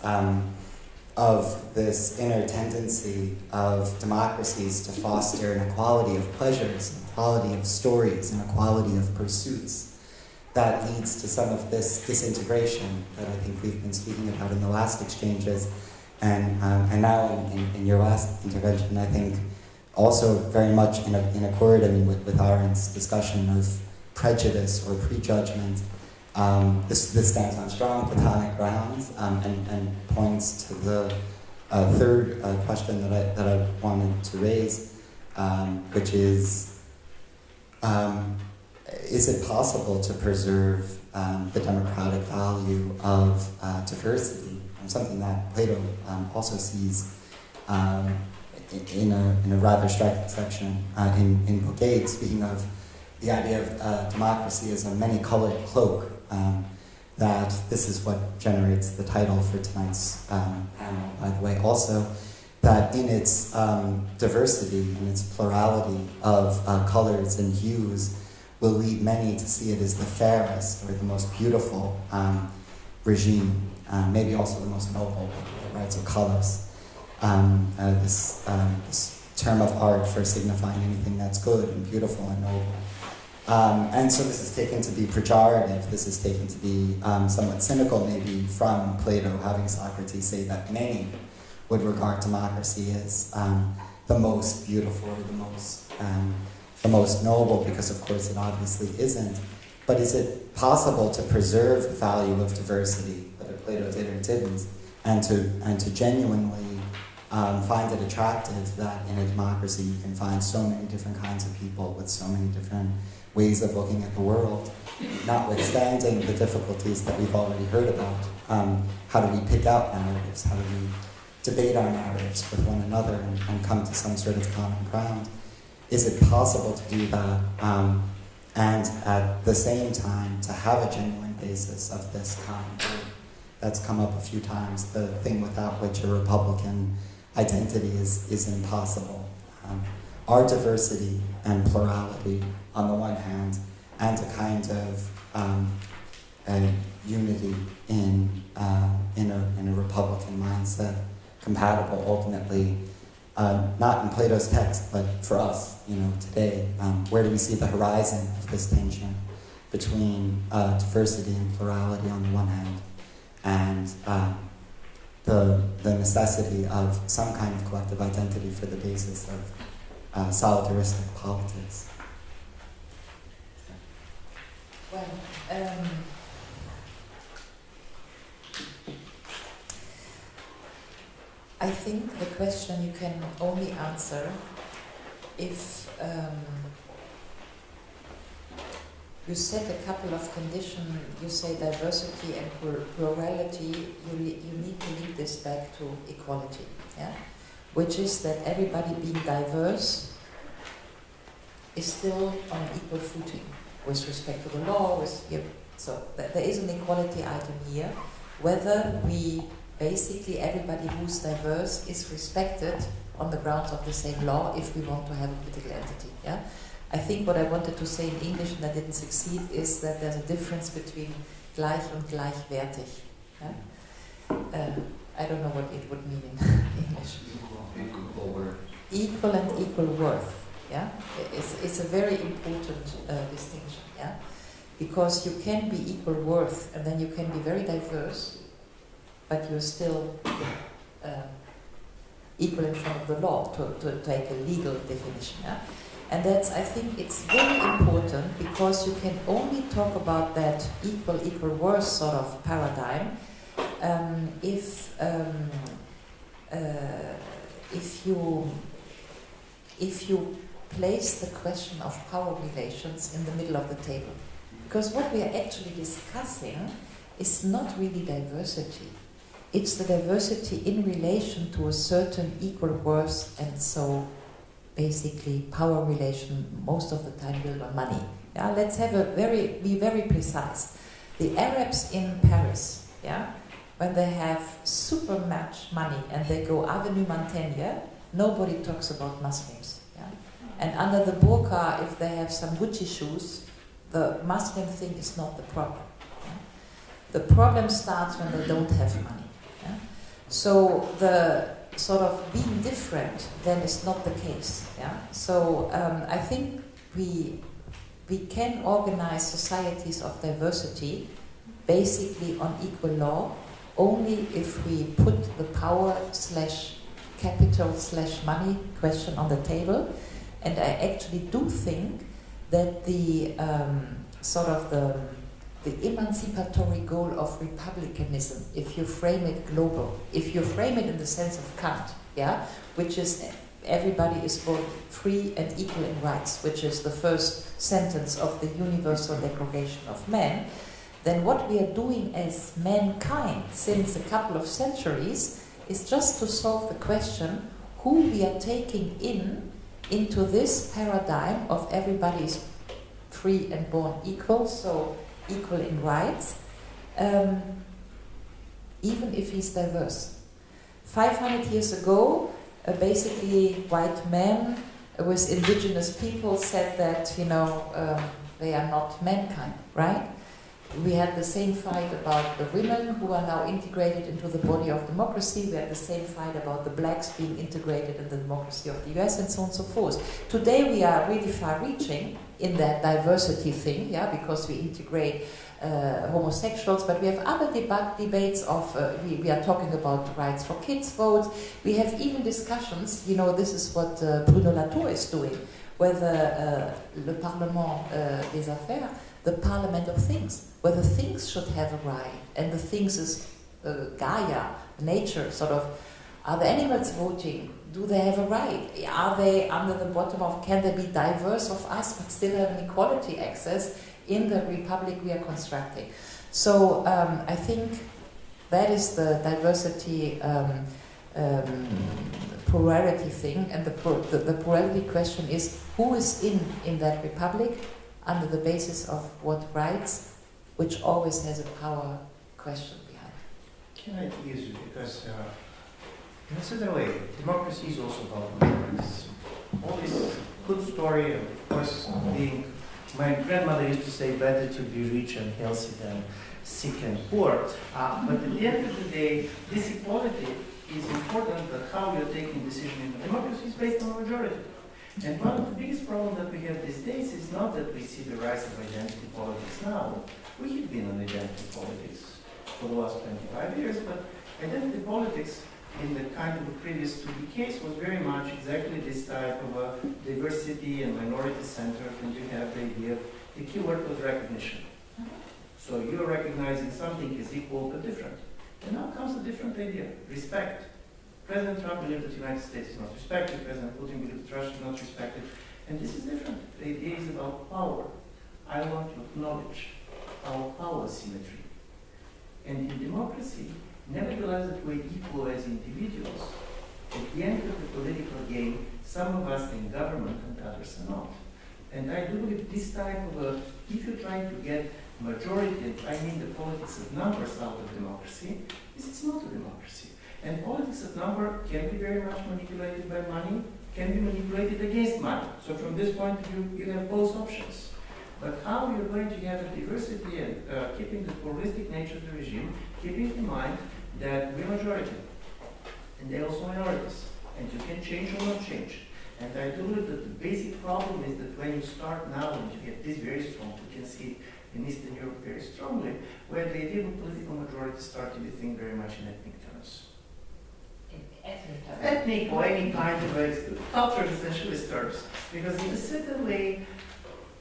of this inner tendency of democracies to foster an equality of pleasures, an equality of stories, an equality of pursuits that leads to some of this disintegration that I think we've been speaking about in the last exchanges, and now in your last intervention, I think also very much in accord, with Arendt's discussion of prejudice or prejudgment. This stands on strong Platonic grounds, and points to the third question that I wanted to raise, which is it possible to preserve the democratic value of diversity? And something that Plato also sees in a rather striking section in Book 8, speaking of the idea of democracy as a many-colored cloak. That this is what generates the title for tonight's panel, by the way. Also, that in its diversity, in its plurality of colors and hues, will lead many to see it as the fairest or the most beautiful regime, maybe also the most noble, right? So colors, this term of art for signifying anything that's good and beautiful and noble. And so this is taken to be pejorative, this is taken to be somewhat cynical maybe from Plato, having Socrates say that many would regard democracy as the most beautiful, or the most noble, because of course it obviously isn't. but is it possible to preserve the value of diversity, whether Plato did or didn't, and to genuinely find it attractive that in a democracy you can find so many different kinds of people with so many different ways of looking at the world, notwithstanding the difficulties that we've already heard about. How do we pick out narratives? How do we debate our narratives with one another and come to some sort of common ground? Is it possible to do that and at the same time to have a genuine basis of this common good? That's come up a few times, the thing without which a Republican identity is impossible. Our diversity and plurality on the one hand, and a kind of a unity in a Republican mindset, compatible ultimately, not in Plato's text, but for us, today. Where do we see the horizon of this tension between diversity and plurality on the one hand, and the necessity of some kind of collective identity for the basis of solidaristic politics? Well, I think the question you can only answer if you set a couple of conditions. You say diversity and plurality, you need to link this back to equality, yeah? Which is that everybody being diverse is still on equal footing with respect to the law. So there is an equality item here, whether we basically everybody who's diverse is respected on the grounds of the same law if we want to have a political entity. Yeah, I think what I wanted to say in English and I didn't succeed is that there's a difference between gleich und gleichwertig. Yeah? I don't know what it would mean in English. Equal worth. Equal and equal worth. Yeah, it's a very important distinction. Yeah, because you can be equal worth and then you can be very diverse, but you're still equal in front of the law, to take a legal definition. Yeah? And that's, I think it's very important, because you can only talk about that equal worth sort of paradigm if you place the question of power relations in the middle of the table. Because what we are actually discussing is not really diversity. It's the diversity in relation to a certain equal worth, and so basically power relation most of the time built on money. Yeah, let's have be very precise. The Arabs in Paris, yeah, when they have super much money and they go Avenue Montaigne, nobody talks about Muslims. Yeah? And under the burqa, if they have some Gucci shoes, the Muslim thing is not the problem. Yeah? The problem starts when they don't have money. Yeah? So the sort of being different then is not the case. Yeah? So I think we can organize societies of diversity basically on equal law only if we put the power / capital / money question on the table. And I actually do think that the sort of the emancipatory goal of republicanism, if you frame it global, if you frame it in the sense of Kant, yeah, which is everybody is both free and equal in rights, which is the first sentence of the Universal Declaration of Man, then what we are doing as mankind since a couple of centuries is just to solve the question who we are taking into this paradigm of everybody is free and born equal, so equal in rights, even if he's diverse. 500 years ago, basically white men with indigenous people said that, they are not mankind, right? We had the same fight about the women who are now integrated into the body of democracy. We had the same fight about the blacks being integrated in the democracy of the US, and so on and so forth. Today we are really far-reaching in that diversity thing, yeah, because we integrate homosexuals, but we have other debates of, we are talking about rights for kids' votes. We have even discussions, this is what Bruno Latour is doing, whether le Parlement des Affaires, the parliament of things, where the things should have a right, and the things is Gaia, nature, sort of. Are the animals voting? Do they have a right? Are they under the bottom of, can they be diverse of us but still have an equality access in the republic we are constructing? So I think that is the diversity plurality thing, and the plurality question is who is in that republic under the basis of what rights, which always has a power question behind. Can I use it? Because in a certain way, democracy is also about governance. All this good story, of course, being, my grandmother used to say, better to be rich and healthy than sick and poor. But at the end of the day, this equality is important, but how you're taking decision in democracy is based on majority. And one of the biggest problems that we have these days is not that we see the rise of identity politics now. We have been on identity politics for the last 25 years, but identity politics in the kind of the previous 2 decades was very much exactly this type of a diversity and minority center, and you have the idea of the keyword was recognition. So you're recognizing something is equal but different. And now comes a different idea, respect. President Trump believed that the United States is not respected, President Putin believed that Russia is not respected, and this is different. The idea is about power. I want to acknowledge our power symmetry. And in democracy, nevertheless that we're equal as individuals. At the end of the political game, some of us are in government and others are not. And I do believe this type of if you're trying to get majority, and I mean the politics of numbers out of democracy, this is not a democracy. And politics of number can be very much manipulated by money, can be manipulated against money. So from this point of view, you have both options. But how you're going to have a diversity and keeping the pluralistic nature of the regime, keeping in mind that we're majority, and they're also minorities, and you can change or not change. And I do believe that the basic problem is that when you start now and you get this very strong, you can see in Eastern Europe very strongly, where the idea of political majority started to think very much in ethnic terms. Ethnic or any kind of cultural essentialist terms. Because in a certain way,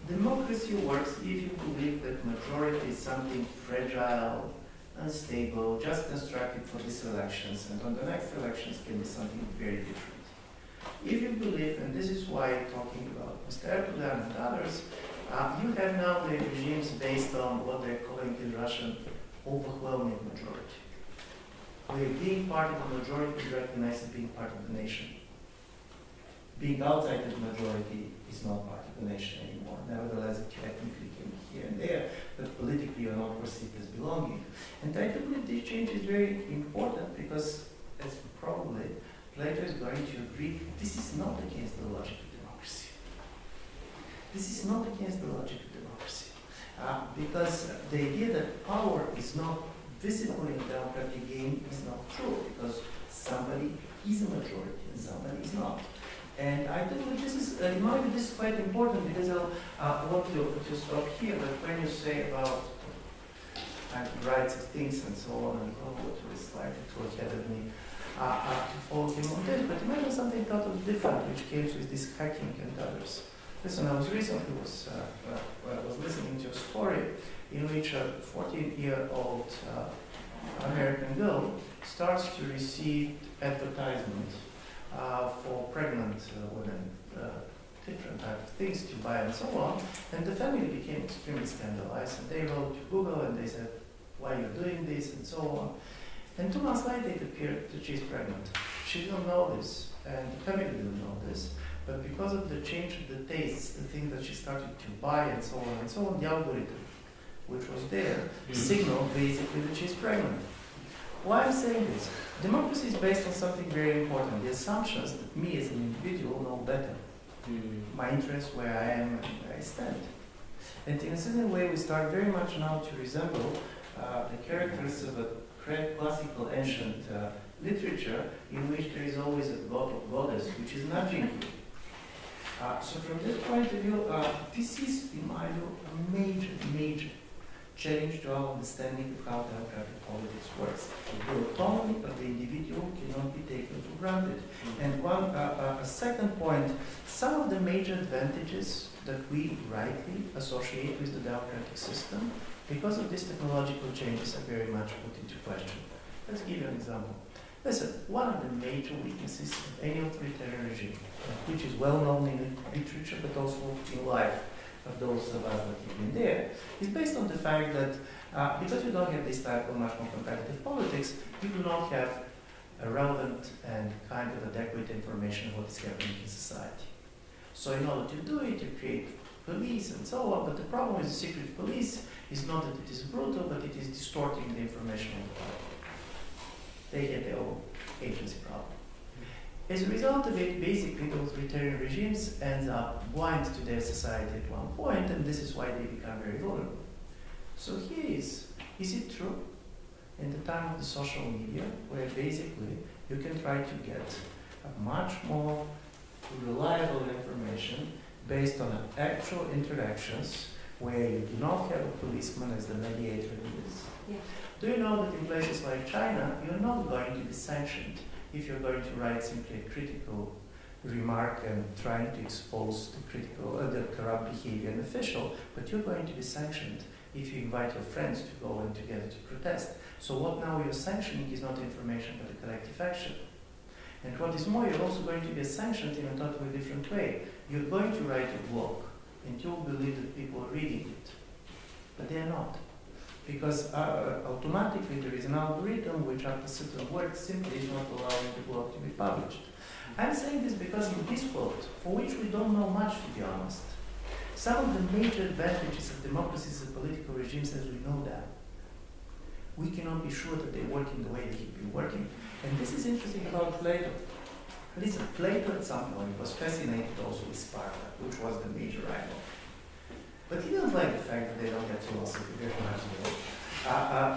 democracy works if you believe that majority is something fragile, unstable, just constructed for these elections, and on the next elections can be something very different. If you believe, and this is why talking about Mr. Erdogan and others, you have now the regimes based on what they're calling in Russian overwhelming majority. Where being part of the majority is recognized as being part of the nation. Being outside of the majority is not part of the nation anymore. Nevertheless, it technically can be here and there, but politically you're not perceived as belonging. And I do believe this change is very important because, as probably Plato is going to agree, this is not against the logic of democracy. This is not against the logic of democracy. Because the idea that power is not visible in the democratic game is not true, because somebody is a majority and somebody is not. And I do believe this is, in my view, this is quite important, because I want to stop here, but when you say about rights of things and so on, and to this slide, it was ahead of me, to follow him on this, but imagine something totally different, which came with this hacking and others. Listen, I was recently was listening to a story in which a 14-year-old American girl starts to receive advertisement for pregnant women, different types of things to buy and so on, and the family became extremely scandalized, and they wrote to Google and they said, why you're doing this and so on. And 2 months later it appeared that she's pregnant. She didn't know this, and the family didn't know this, but because of the change of the tastes, the thing that she started to buy and so on, the algorithm, which was there, signaled basically that she's pregnant. Why I'm saying this? Democracy is based on something very important, the assumptions that me as an individual know better, my interests, where I am and where I stand. And in a certain way we start very much now to resemble the characters of a classical ancient literature in which there is always a god or goddess which is nudging you. So from this point of view, this is, in my view, a major challenge to our understanding of how democratic politics works. The autonomy of the individual cannot be taken for granted. And a second point, some of the major advantages that we rightly associate with the democratic system, because of these technological changes, are very much put into question. Let's give you an example. Listen, one of the major weaknesses of any authoritarian regime, which is well known in literature but also in life of those of us that have been there, is based on the fact that because you don't have this type of much more competitive politics, you do not have a relevant and kind of adequate information of what is happening in society. So in order to do it, you create police and so on, but the problem with the secret police is not that it is brutal, but it is distorting the information of the public. They have their own agency problem. As a result of it, basically the authoritarian regimes end up blind to their society at one point, and this is why they become very vulnerable. So here is it true? In the time of the social media, where basically you can try to get a much more reliable information based on actual interactions where you do not have a policeman as the mediator in this. Yeah. Do you know that in places like China, you're not going to be sanctioned if you're going to write simply a critical remark and trying to expose the corrupt behavior of an official, but you're going to be sanctioned if you invite your friends to go and together to protest. So what now you're sanctioning is not information but a collective action. And what is more, you're also going to be sanctioned in a totally different way. You're going to write a blog and you'll believe that people are reading it. But they're not. Because automatically there is an algorithm which after certain words simply is not allowing the blog to be published. I'm saying this because in this quote, for which we don't know much to be honest, some of the major advantages of democracies and political regimes as we know them, we cannot be sure that they work in the way they should be working. And this is interesting about Plato. Listen, Plato at some point was fascinated also with Sparta, which was the major rival. But he didn't like the fact that they don't get philosophy very much.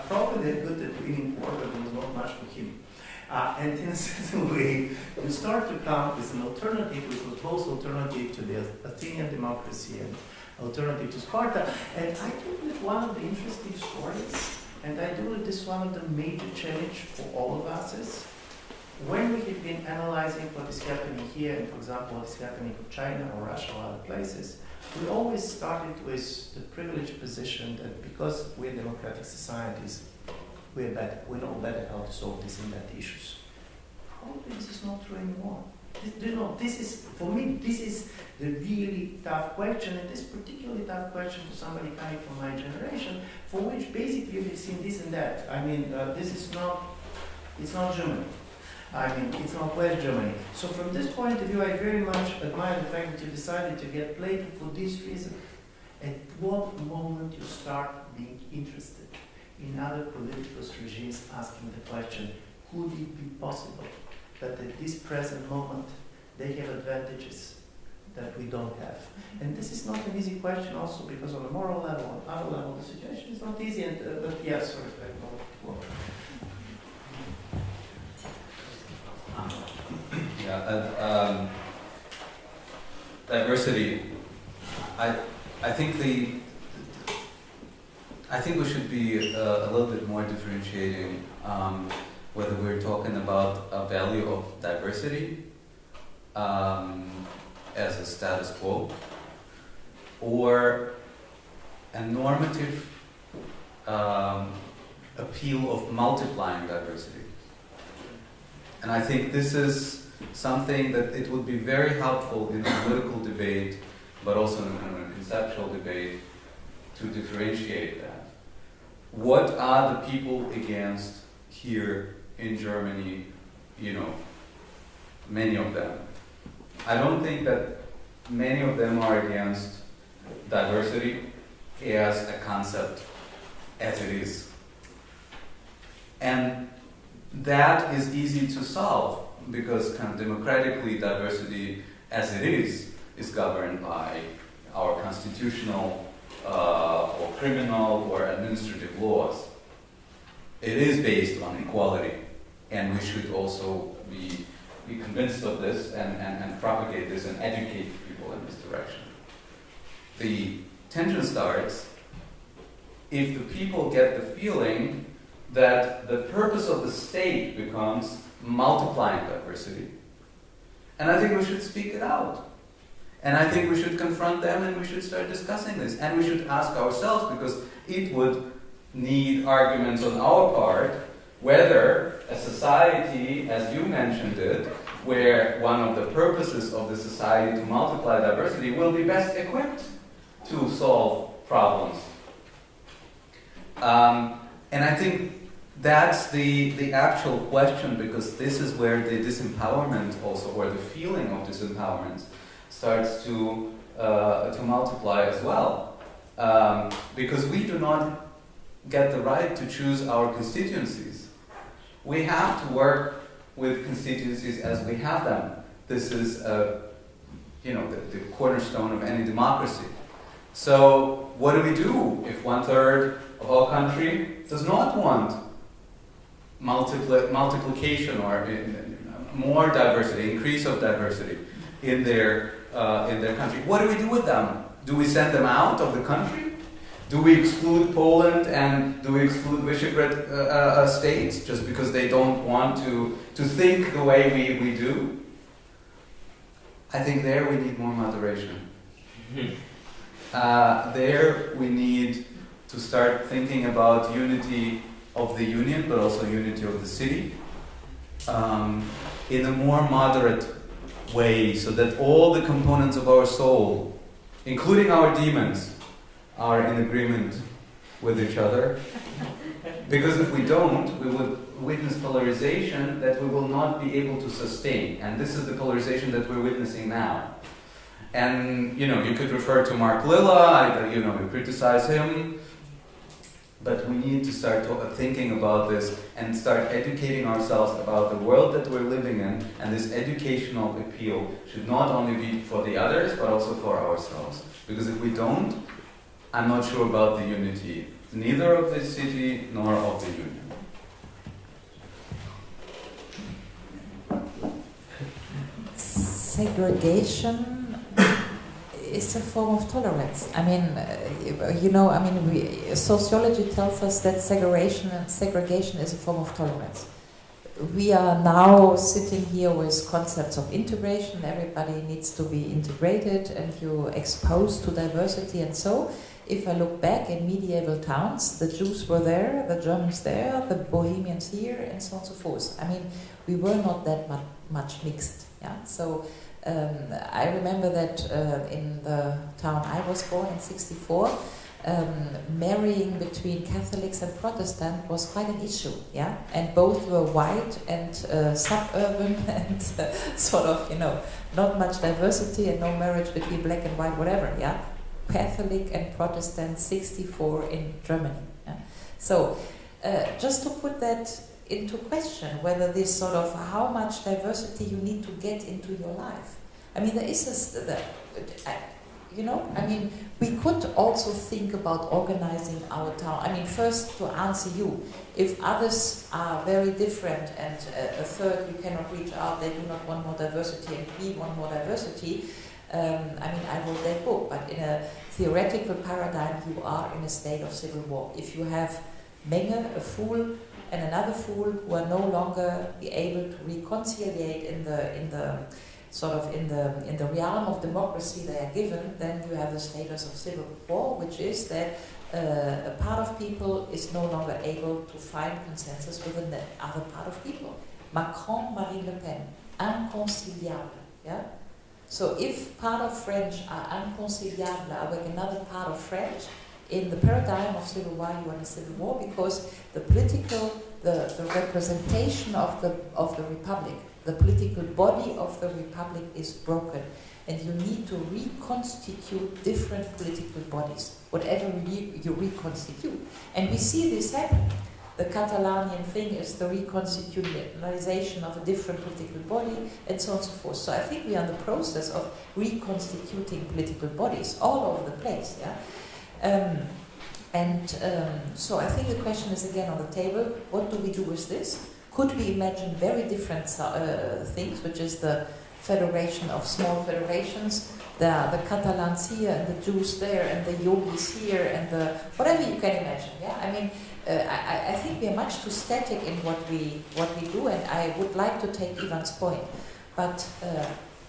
Probably they're good at winning war, but there was not much for him. And in a certain way, you start to come with an alternative, which was both alternative to the Athenian democracy and alternative to Sparta. And I think that one of the interesting stories, and I do this one of the major challenge for all of us is, when we have been analyzing what is happening here, and for example, what is happening in China or Russia or other places, we always started with the privileged position that because we're democratic societies, we're better, we know better how to solve this and that issues. Probably this is not true anymore. This is, for me, this is the really tough question, and this particularly tough question for somebody coming from my generation, for which basically we've seen this and that. I mean, this is not, it's not Germany. I mean, it's not West Germany. So from this point of view, I very much admire the fact that you decided to get Plato for this reason. At what moment you start being interested in other political regimes asking the question, could it be possible that at this present moment they have advantages that we don't have? And this is not an easy question also because on a moral level, on other level, the situation is not easy. And, but yes, sorry, I know. Diversity. I think we should be a little bit more differentiating whether we're talking about a value of diversity as a status quo or a normative appeal of multiplying diversity. And I think this is something that it would be very helpful in a political debate, but also in a conceptual debate, to differentiate that. What are the people against here in Germany? You know, many of them. I don't think that many of them are against diversity as a concept as it is. And that is easy to solve because kind of democratically diversity as it is governed by our constitutional or criminal or administrative laws. It is based on equality, and we should also be convinced of this and propagate this and educate people in this direction. The tension starts if the people get the feeling that the purpose of the state becomes multiplying diversity. And I think we should speak it out. And I think we should confront them and we should start discussing this. And we should ask ourselves, because it would need arguments on our part, whether a society, as you mentioned it, where one of the purposes of the society to multiply diversity will be best equipped to solve problems. And I think that's the actual question, because this is where the disempowerment also, or the feeling of disempowerment, starts to multiply as well. Because we do not get the right to choose our constituencies. We have to work with constituencies as we have them. This is, the cornerstone of any democracy. So what do we do if 1/3 of our country does not want multiplication or more diversity, increase of diversity in their country? What do we do with them? Do we send them out of the country? Do we exclude Poland and do we exclude Visegrad states just because they don't want to think the way we do? I think there we need more moderation. There we need to start thinking about unity of the union, but also unity of the city, in a more moderate way, so that all the components of our soul, including our demons, are in agreement with each other. Because if we don't, we would witness polarization that we will not be able to sustain. And this is the polarization that we're witnessing now. And, you could refer to Mark Lilla, you criticize him, but we need to start thinking about this and start educating ourselves about the world that we're living in, and this educational appeal should not only be for the others, but also for ourselves. Because if we don't, I'm not sure about the unity, neither of the city nor of the union. Segregation is a form of tolerance. Sociology tells us that segregation is a form of tolerance. We are now sitting here with concepts of integration. Everybody needs to be integrated and you're exposed to diversity. And so, if I look back in medieval towns, the Jews were there, the Germans there, the Bohemians here, and so on and so forth. We were not that much mixed. Yeah. So I remember that in the town I was born in '64, marrying between Catholics and Protestant was quite an issue, yeah, and both were white and suburban and not much diversity and no marriage between black and white, whatever, yeah. Catholic and Protestant, 64 in Germany. Yeah? So just to put that into question, whether this sort of how much diversity you need to get into your life. There is we could also think about organizing our town. First to answer you, if others are very different and a third you cannot reach out, they do not want more diversity and we want more diversity, I wrote that book, but in a theoretical paradigm you are in a state of civil war. If you have Menge, a fool, and another fool who are no longer be able to reconciliate in the realm of democracy they are given, then you have the status of civil war, which is that a part of people is no longer able to find consensus with the other part of people. Macron, Marine Le Pen, inconciliable. Yeah? So if part of French are inconciliable with another part of French, in the paradigm of civil war, you are in a civil war because the representation of the republic, the political body of the republic is broken, and you need to reconstitute different political bodies, whatever you reconstitute. And we see this happen. The Catalanian thing is the reconstitutionalization of a different political body, and so on and so forth. So I think we are in the process of reconstituting political bodies all over the place. Yeah. So I think the question is again on the table, what do we do with this? Could we imagine very different things, which is the federation of small federations, the Catalans here and the Jews there and the yogis here and the whatever you can imagine. Yeah, I think we are much too static in what we do, and I would like to take Ivan's point, but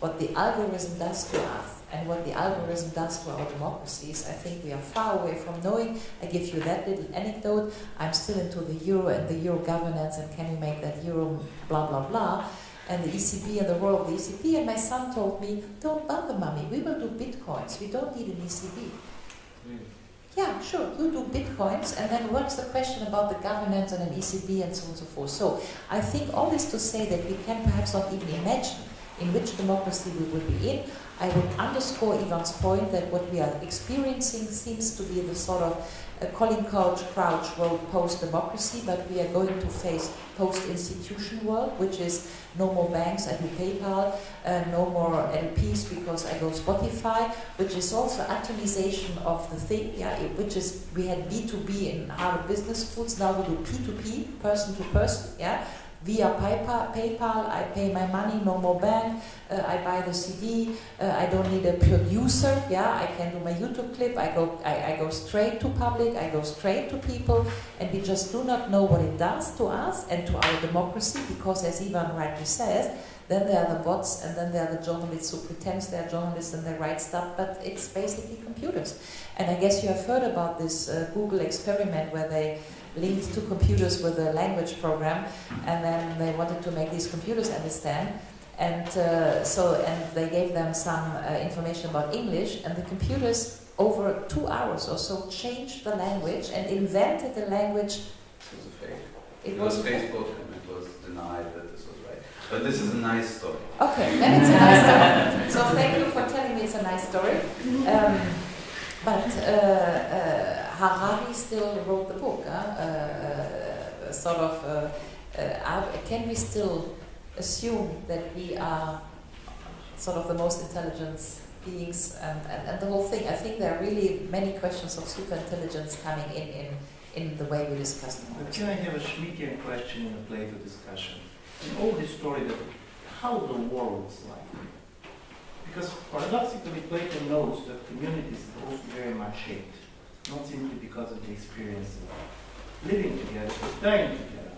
what the algorithm does to us and what the algorithm does to our democracies, I think we are far away from knowing. I give you that little anecdote. I'm still into the euro and the euro governance and can we make that euro blah, blah, blah. And the ECB and the role of the ECB. And my son told me, don't bother, mommy, we will do bitcoins. We don't need an ECB. Yeah, sure, you do bitcoins, and then what's the question about the governance and an ECB and so on and so forth. So I think all this to say that we can perhaps not even imagine in which democracy we will be in. I would underscore Ivan's point that what we are experiencing seems to be the sort of Colin Crouch wrote post-democracy, but we are going to face post-institution world, which is no more banks, I do PayPal, no more LPs because I go Spotify, which is also atomization of the thing, yeah, which is, we had B2B in Harvard Business Schools, now we do P2P, person to person, yeah. Via PayPal, I pay my money, no more bank, I buy the CD, I don't need a producer, yeah, I can do my YouTube clip, I go straight to public, I go straight to people, and we just do not know what it does to us and to our democracy, because as Ivan rightly says, then there are the bots, and then there are the journalists who pretend they're journalists and they write stuff, but it's basically computers. And I guess you have heard about this Google experiment where they linked two computers with a language program, and then they wanted to make these computers understand, and and they gave them some information about English, and the computers over 2 hours or so changed the language and invented a language. It was a fake. It was was Facebook, and it was denied that this was right. But this is a nice story. Okay, then it's a nice story. So thank you for telling me it's a nice story. But Harari still wrote the book. Can we still assume that we are sort of the most intelligent beings and the whole thing? I think there are really many questions of superintelligence coming in the way we discuss them. But can I have a Schmittian question in the Plato discussion? In all this story, that how the world is like. Because paradoxically, Plato knows that communities are also very much shaped, not simply because of the experience of living together, but dying together.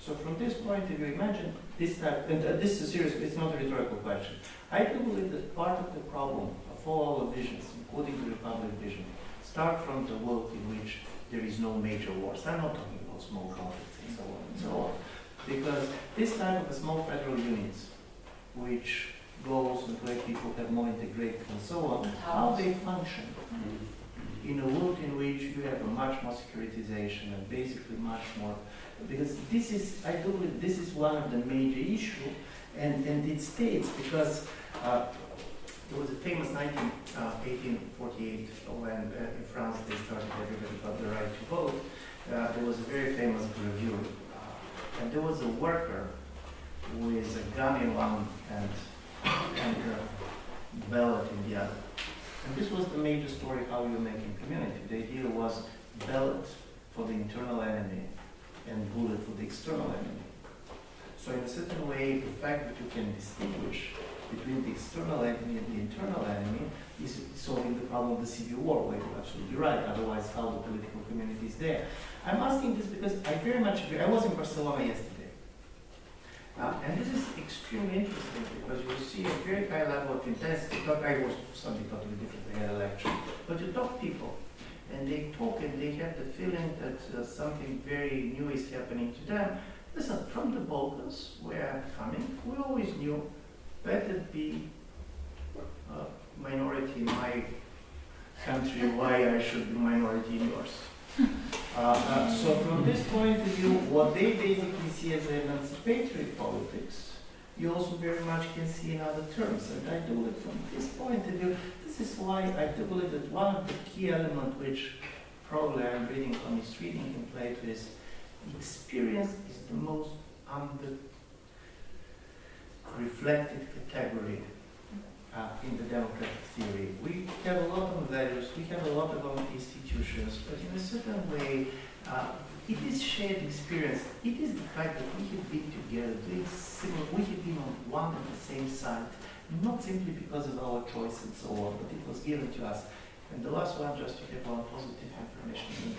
So from this point of view, imagine this type, and this is serious, it's not a rhetorical question. I do believe that part of the problem of all our visions, including the Republic vision, start from the world in which there is no major wars. I'm not talking about small conflicts and so on and so on. Because this type of small federal units, which goals and where people have more integrated and so on, how they function in a world in which you have a much more securitization and basically much more, because this is, I do believe this is one of the major issues, and it states because there was a famous 1848 when in France they started, everybody got the right to vote. There was a very famous gravure, and there was a worker with a gun in one and a ballot in the other. And this was the major story how you make in community. The idea was ballot for the internal enemy and bullet for the external enemy. So in a certain way, the fact that you can distinguish between the external enemy and the internal enemy is solving the problem of the civil war, where you're absolutely right. Otherwise, how the political community is there. I'm asking this because I very much agree. I was in Barcelona yesterday. And this is extremely interesting because you see a very high level of intensity. I was something totally different. I had a lecture. But you talk to people, and they talk and they have the feeling that something very new is happening to them. Listen, from the Balkans, where I'm coming, we always knew better be a minority in my country, why I should be minority in yours. So from this point of view, what they basically see as emancipatory politics, you also very much can see in other terms. And I do believe from this point of view, this is why I do believe that one of the key elements which probably I'm reading from his reading in Plato is experience is the most under-reflected category in the democratic theory. We have a lot of values, we have a lot of our institutions, but in a certain way, it is shared experience. It is the fact that we have been together, we have been on one and the same side, not simply because of our choice and so on, but it was given to us. And the last one, just to have one positive information.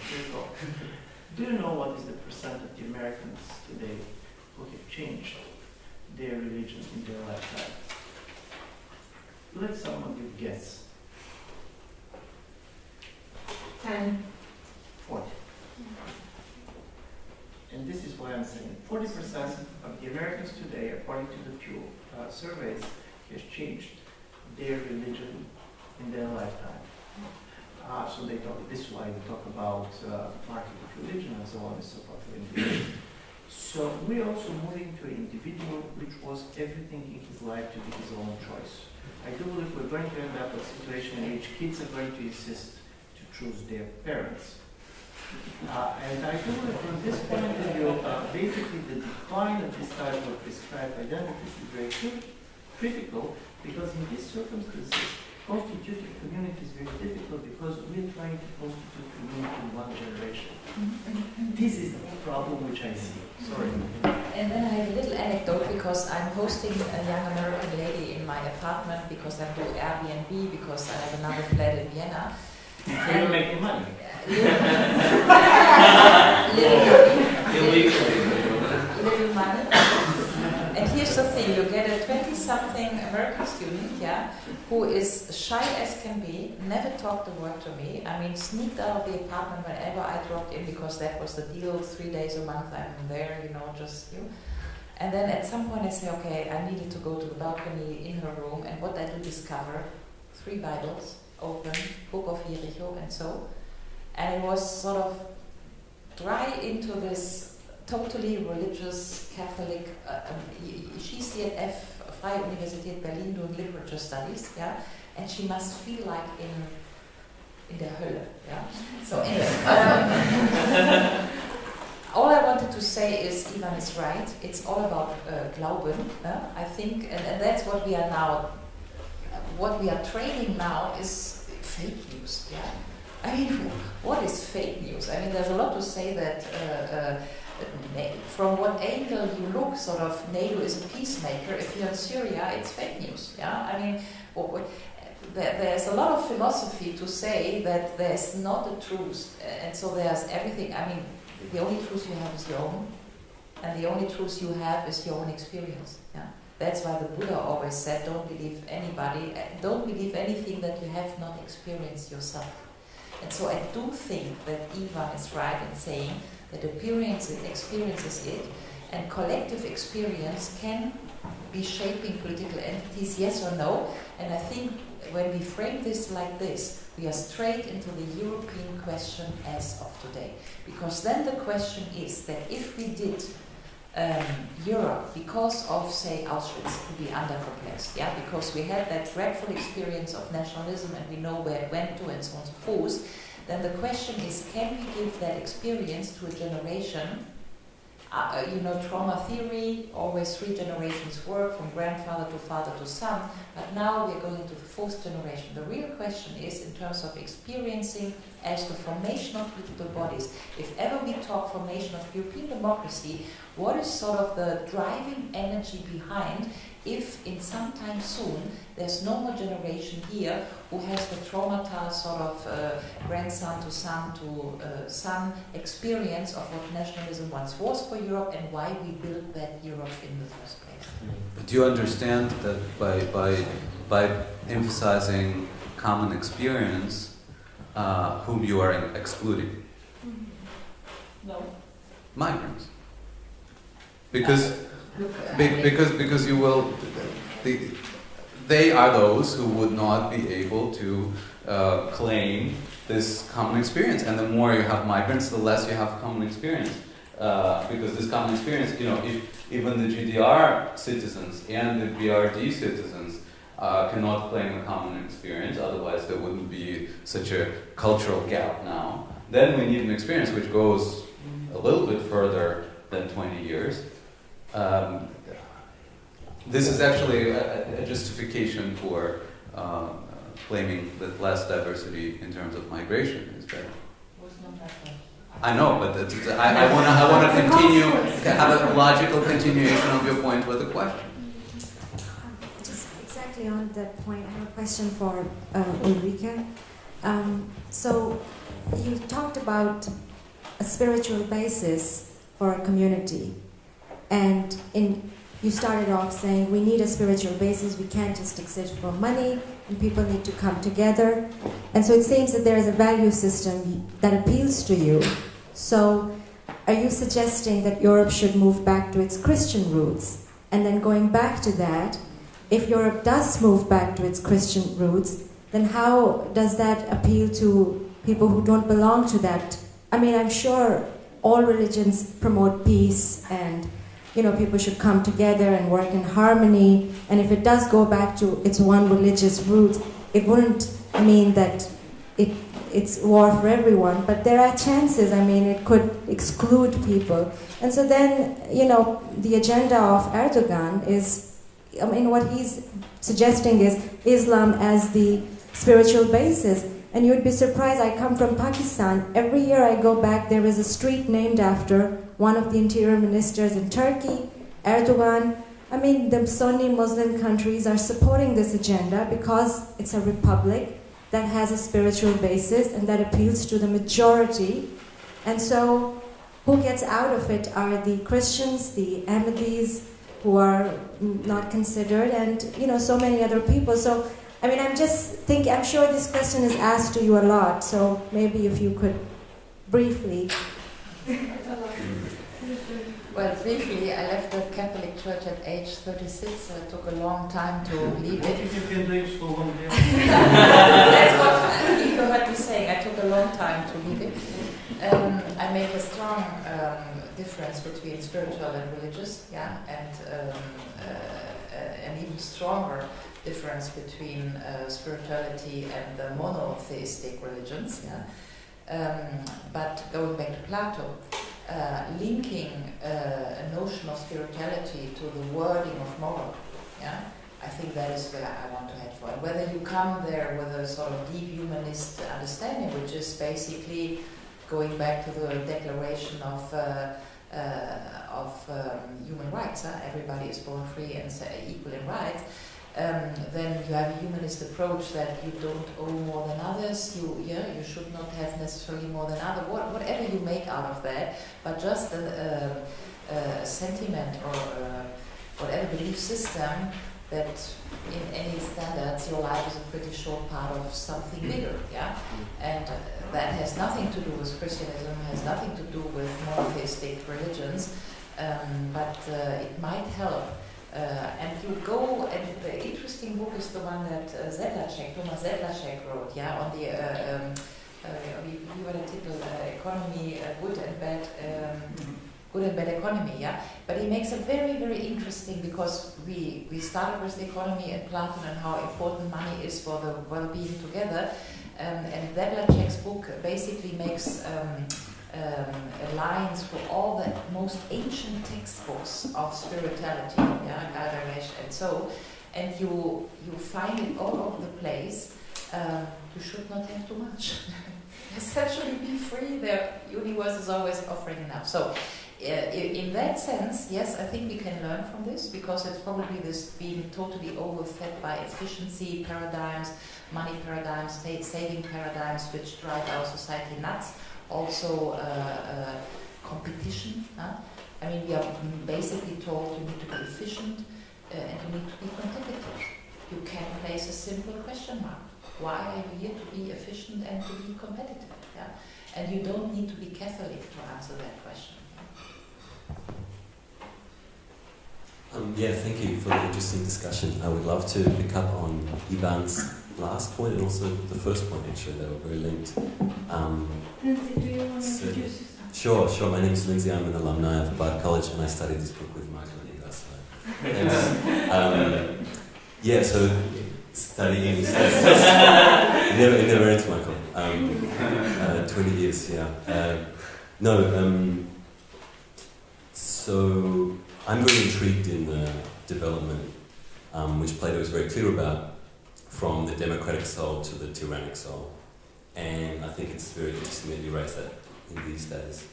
Do you know what is the percent of the Americans today who have changed their religion in their lifetime? Let someone give guess. 10. 40. And this is why I'm saying 40% of the Americans today, according to the Pew surveys, has changed their religion in their lifetime. So they talk. This is why we talk about market of religion and so on and so forth. So we're also moving to an individual which was everything in his life to be his own choice. I do believe we're going to end up with a situation in which kids are going to insist to choose their parents. And I do believe from this point of view, basically the decline of this type of prescribed identities is very critical, because in these circumstances, constituting community is very difficult because we're trying to constitute community in one generation. This is the problem which I see. Sorry. And then I have a little anecdote, because I'm hosting a young American lady in my apartment, because I do Airbnb, because I have another flat in Vienna. So you're making money. Little money. And here's the thing, you get a 20-something American student, yeah, who is shy as can be, never talked a word to me. I mean, sneaked out of the apartment whenever I dropped in, because that was the deal, 3 days a month I'm there, you know, just you. And then at some point I say, okay, I needed to go to the balcony in her room, and what I do discover, 3 Bibles, open, Book of Jericho, and so. And it was sort of dry into this totally religious Catholic, she's here at Freie Universität Berlin doing literature studies, yeah, and she must feel like in der Hölle, yeah. So anyway, all I wanted to say is Ivan is right. It's all about Glauben, I think, and that's what we are now. What we are trading now is fake news, yeah. I mean, what is fake news? I mean, there's a lot to say that. From what angle you look, sort of, NATO is a peacemaker. If you're in Syria, it's fake news. Yeah, I mean, there's a lot of philosophy to say that there's not a truth, and so there's everything. I mean, the only truth you have is your own, and the only truth you have is your own experience. Yeah, that's why the Buddha always said, "Don't believe anybody. Don't believe anything that you have not experienced yourself." And so I do think that Ivan is right in saying that experience is it, and collective experience can be shaping political entities, yes or no. And I think when we frame this like this, we are straight into the European question as of today. Because then the question is that if we did Europe, because of, say, Auschwitz, to be undercomplexed, yeah, because we had that dreadful experience of nationalism and we know where it went to and so on and so forth, then the question is, can we give that experience to a generation? Trauma theory, always 3 generations work, from grandfather to father to son, but now we're going into the 4th generation. The real question is in terms of experiencing as the formation of political bodies. If ever we talk formation of European democracy, what is sort of the driving energy behind if in some time soon there's no more generation here who has the traumatized sort of grandson to son experience of what nationalism once was for Europe and why we built that Europe in the first place. But do you understand that by emphasizing common experience, whom you are excluding? No. Migrants. Because you will, they are those who would not be able to claim this common experience. And the more you have migrants, the less you have common experience. Because this common experience, if even the GDR citizens and the BRD citizens cannot claim a common experience, otherwise there wouldn't be such a cultural gap now, then we need an experience which goes a little bit further than 20 years. This is actually a justification for claiming that less diversity in terms of migration is better. I know, but I want to continue to have a logical continuation of your point with a question. Just exactly on that point, I have a question for Ulrike. So you talked about a spiritual basis for a community, and in you started off saying we need a spiritual basis, we can't just exist for money, and people need to come together. And so it seems that there is a value system that appeals to you. So are you suggesting that Europe should move back to its Christian roots? And then going back to that, if Europe does move back to its Christian roots, then how does that appeal to people who don't belong to that? I mean, I'm sure all religions promote peace and, you know, people should come together and work in harmony. And if it does go back to its one religious roots, it wouldn't mean that it's war for everyone, but there are chances. I mean, it could exclude people. And so then, you know, the agenda of Erdogan is, I mean, what he's suggesting is Islam as the spiritual basis. And you would be surprised, I come from Pakistan. Every year I go back, there is a street named after one of the interior ministers in Turkey, Erdogan. I mean, the Sunni Muslim countries are supporting this agenda because it's a republic that has a spiritual basis and that appeals to the majority. And so who gets out of it are the Christians, the Ahmadis, who are not considered, and, you know, so many other people. So, I mean, I'm just thinking, I'm sure this question is asked to you a lot, so maybe if you could briefly. Well, briefly, I left the Catholic Church at age 36, so it took a long time to leave it. If you can do it for 1 year. That's what you heard me saying. I took a long time to leave it. I make a strong difference between spiritual and religious, yeah, and an even stronger difference between spirituality and the monotheistic religions, yeah. But going back to Plato, linking a notion of spirituality to the wording of moral, yeah, I think that is where I want to head for. And whether you come there with a sort of deep humanist understanding, which is basically going back to the Declaration of human rights, everybody is born free and equal in rights, then you have a humanist approach that you don't owe more than others, you should not have necessarily more than others, whatever you make out of that, but just a sentiment or whatever belief system that in any standards your life is a pretty short part of something bigger, yeah? And that has nothing to do with Christianism, has nothing to do with monotheistic religions, but it might help. And you go, and the interesting book is the one that Thomas Sedlacek wrote, yeah, on the, wie war der Titel, Economy, Good and Bad Economy, yeah. But he makes a very, very interesting, because we started with the economy and Plato and how important money is for the well-being together. And Sedlacek's book basically makes lines for all the most ancient textbooks of spirituality, yeah, Gadaresh and so, and you find it all over the place. You should not have too much. Essentially, be free. The universe is always offering enough. So, in that sense, yes, I think we can learn from this, because it's probably this being totally overfed by efficiency paradigms, money paradigms, saving paradigms, which drive our society nuts. Also, competition. I mean, we are basically told you need to be efficient and you need to be competitive. You can place a simple question mark. Why are you here to be efficient and to be competitive? Yeah? And you don't need to be Catholic to answer that question. Yeah, thank you for the interesting discussion. I would love to pick up on Ivan's last point and also the first point, actually. They were very linked. Lindsay, do you want to introduce yourself? Sure. My name is Lindsay. I'm an alumni of Bard College, and I studied this book with Michael and Ida. So, so studying it never ends, Michael. 20 years, yeah. So I'm very intrigued in the development, which Plato is very clear about, from the democratic soul to the tyrannic soul. And I think it's very interesting that you raise that in these days.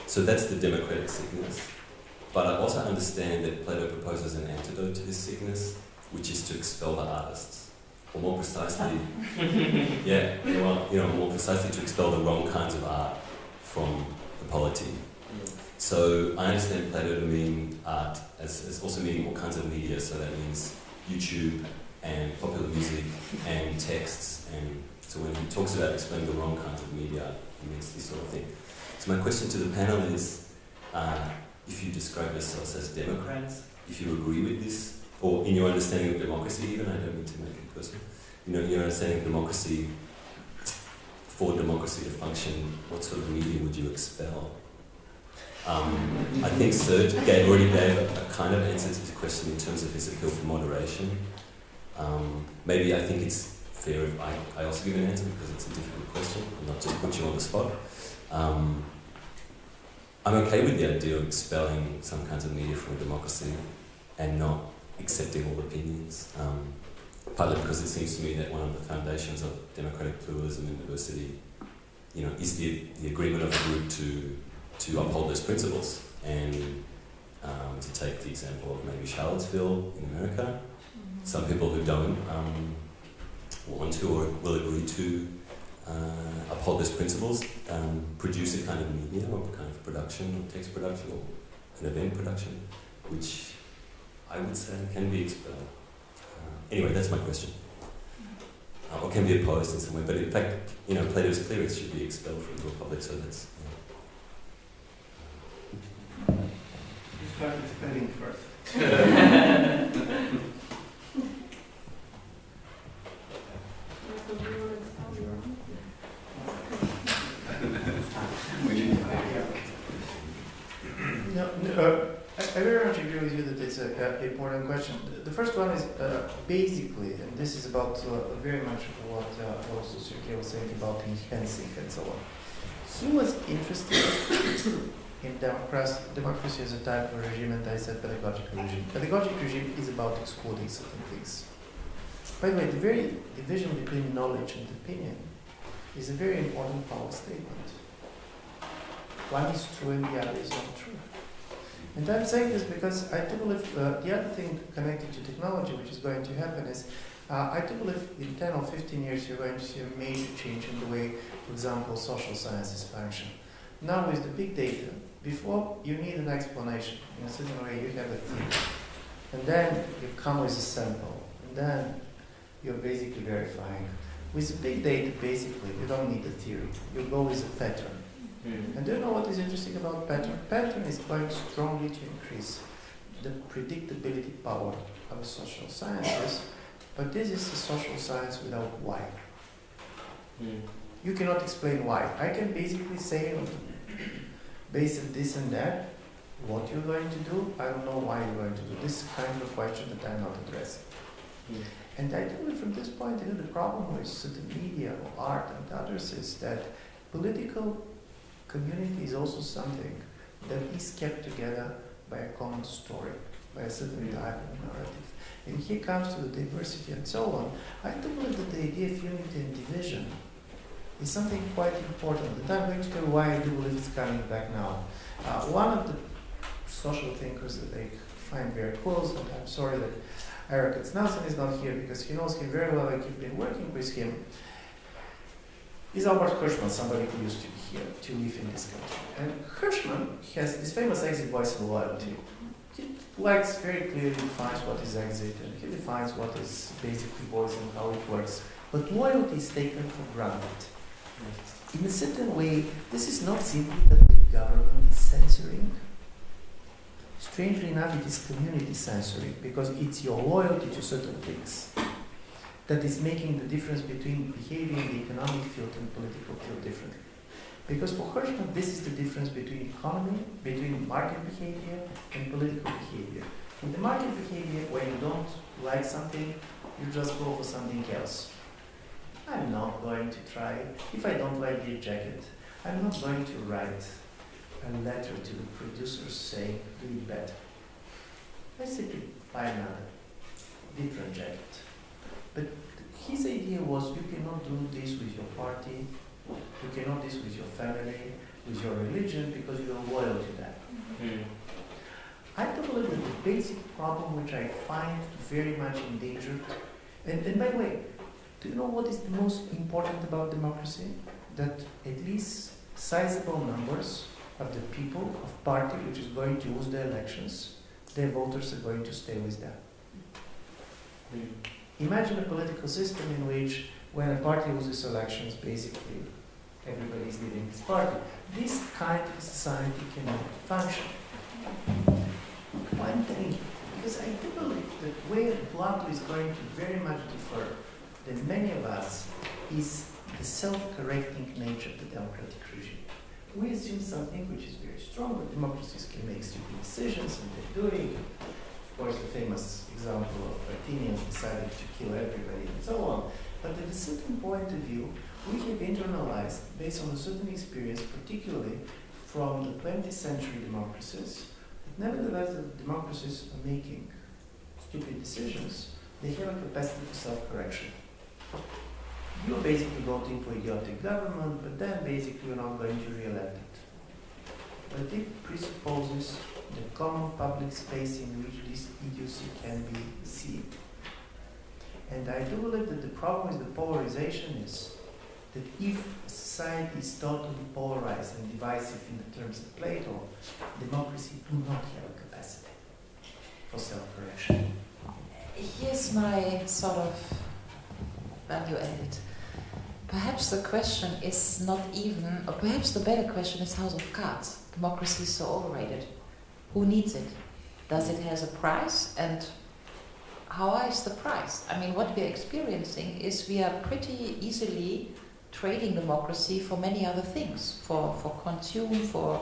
So that's the democratic sickness. But I also understand that Plato proposes an antidote to this sickness, which is to expel the artists. Or more precisely, more precisely to expel the wrong kinds of art from the polity. So I understand Plato to mean art as also meaning all kinds of media, so that means YouTube and popular music and texts, and so when he talks about explaining the wrong kinds of media, he means this sort of thing. So my question to the panel is, if you describe yourselves as Democrats, if you agree with this, or in your understanding of democracy even, I don't mean to make it personal, in your understanding of democracy, for democracy to function, what sort of media would you expel? I think Sergey already gave a kind of answer to the question in terms of his appeal for moderation. Maybe I think it's fair if I also give an answer because it's a difficult question and not just put you on the spot. I'm okay with the idea of expelling some kinds of media from a democracy and not accepting all opinions. Partly because it seems to me that one of the foundations of democratic pluralism and diversity, is the agreement of a group to uphold those principles. And to take the example of maybe Charlottesville in America, some people who don't want to or will agree to uphold those principles, produce a kind of media or kind of production or text production or an event production, which I would say can be expelled. Anyway, that's my question. Or can be opposed in some way, but in fact, Plato's clear it should be expelled from the Republic, so that's... You start expelling first. I very much agree with you that it's an important question. The first one is basically, and this is about very much what also Sergey was saying about enhancing and so on. He was interested in democracy as a type of regime, and I said pedagogical regime. Pedagogic regime is about excluding certain things. By the way, the very division between knowledge and opinion is a very important power statement. One is true and the other is not true. And I'm saying this because I do believe the other thing connected to technology which is going to happen is I do believe in 10 or 15 years you're going to see a major change in the way, for example, social sciences function. Now with the big data, before you need an explanation. In a certain way you have a theory. And then you come with a sample. And then you're basically verifying. With the big data, basically, you don't need a theory. You go with a pattern. And do you know what is interesting about pattern? Pattern is going strongly to increase the predictability power of social sciences, but this is a social science without why. You cannot explain why. I can basically say, based on this and that, what you're going to do. I don't know why you're going to do. This is kind of a question that I'm not addressing. And I think that from this point of view, the problem with certain media or art and others is that political community is also something that is kept together by a common story, by a certain type of narrative. And here comes to the diversity and so on. I do believe that the idea of unity and division is something quite important. And I'm going to tell you why I do believe it's coming back now. One of the social thinkers that I find very close, and I'm sorry that Eric Nelson is not here because he knows him very well, like you've been working with him, is Albert Hirschman, somebody who used to be here, to live in this country. And Hirschman has this famous exit voice of loyalty. He likes very clearly defines what is exit and he defines what is basically voice and how it works. But loyalty is taken for granted. In a certain way, this is not simply that the government is censoring. Strangely enough, it is community censoring because it's your loyalty to certain things that is making the difference between behavior in the economic field and political field differently. Because for Hirschman, this is the difference between economy, between market behavior and political behavior. In the market behavior, when you don't like something, you just go for something else. I'm not going to try, if I don't like your jacket, I'm not going to write a letter to the producer saying, do it better. I simply buy another, different jacket. But his idea was you cannot do this with your party, you cannot do this with your family, with your religion, because you are loyal to that. I do believe that the basic problem which I find very much endangered, and by the way, do you know what is the most important about democracy? That at least sizable numbers of the people, of party which is going to lose the elections, their voters are going to stay with them. Imagine a political system in which when a party loses elections, basically everybody is leaving his party. This kind of society cannot function. Why I'm telling you? Because I do believe that where Plato is going to very much differ than many of us is the self-correcting nature of the democratic regime. We assume something which is very strong, that democracies can make stupid decisions, and they're doing. Of course, the famous example of Athenians deciding to kill everybody and so on. But at a certain point of view, we have internalized, based on a certain experience, particularly from the 20th century democracies, that nevertheless the democracies are making stupid decisions. They have a capacity for self-correction. You're basically voting for idiotic government, but then basically you're not going to re-elect it. But it presupposes the common public space in which this idiocy can be seen. And I do believe that the problem with the polarization is that if a society is totally polarized and divisive in the terms of Plato, democracy do not have a capacity for self-correction. Here's my sort of value added. Perhaps the question is not even, or perhaps the better question is House of Cards. Democracy is so overrated. Who needs it? Does it have a price? And how high is the price? I mean, what we're experiencing is we are pretty easily trading democracy for many other things, for consume, for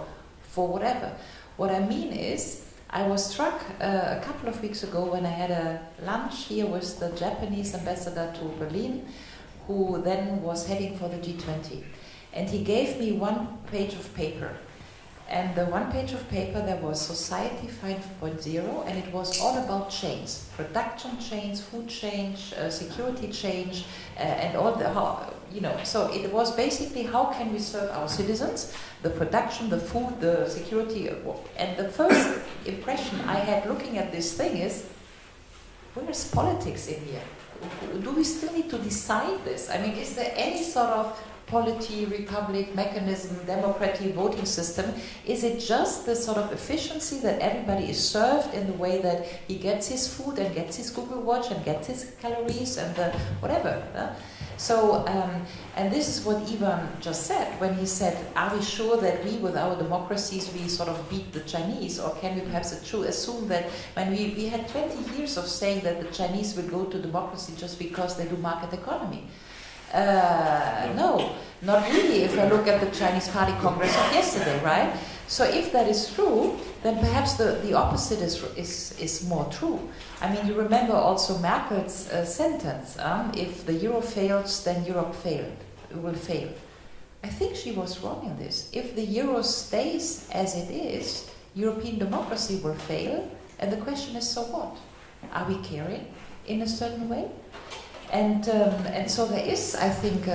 whatever. What I mean is, I was struck a couple of weeks ago when I had a lunch here with the Japanese ambassador to Berlin, who then was heading for the G20. And he gave me 1 page of paper. And the 1 page of paper, there was Society 5.0, and it was all about chains. Production chains, food chains, security chains, and all the, so it was basically how can we serve our citizens, the production, the food, the security. And the first impression I had looking at this thing is, where's politics in here? Do we still need to decide this? I mean, is there any sort of polity, republic, mechanism, democratic voting system? Is it just the sort of efficiency that everybody is served in the way that he gets his food and gets his Google Watch and gets his calories and whatever? So, and this is what Ivan just said when he said, are we sure that we, with our democracies, we sort of beat the Chinese? Or can we perhaps assume that when we had 20 years of saying that the Chinese will go to democracy just because they do market economy? No, not really, if I look at the Chinese Party Congress of yesterday, right? So if that is true, then perhaps the opposite is more true. I mean, you remember also Merkel's sentence, if the euro fails, then Europe will fail. I think she was wrong in this. If the euro stays as it is, European democracy will fail, and the question is, so what? Are we caring in a certain way? And so there is, I think,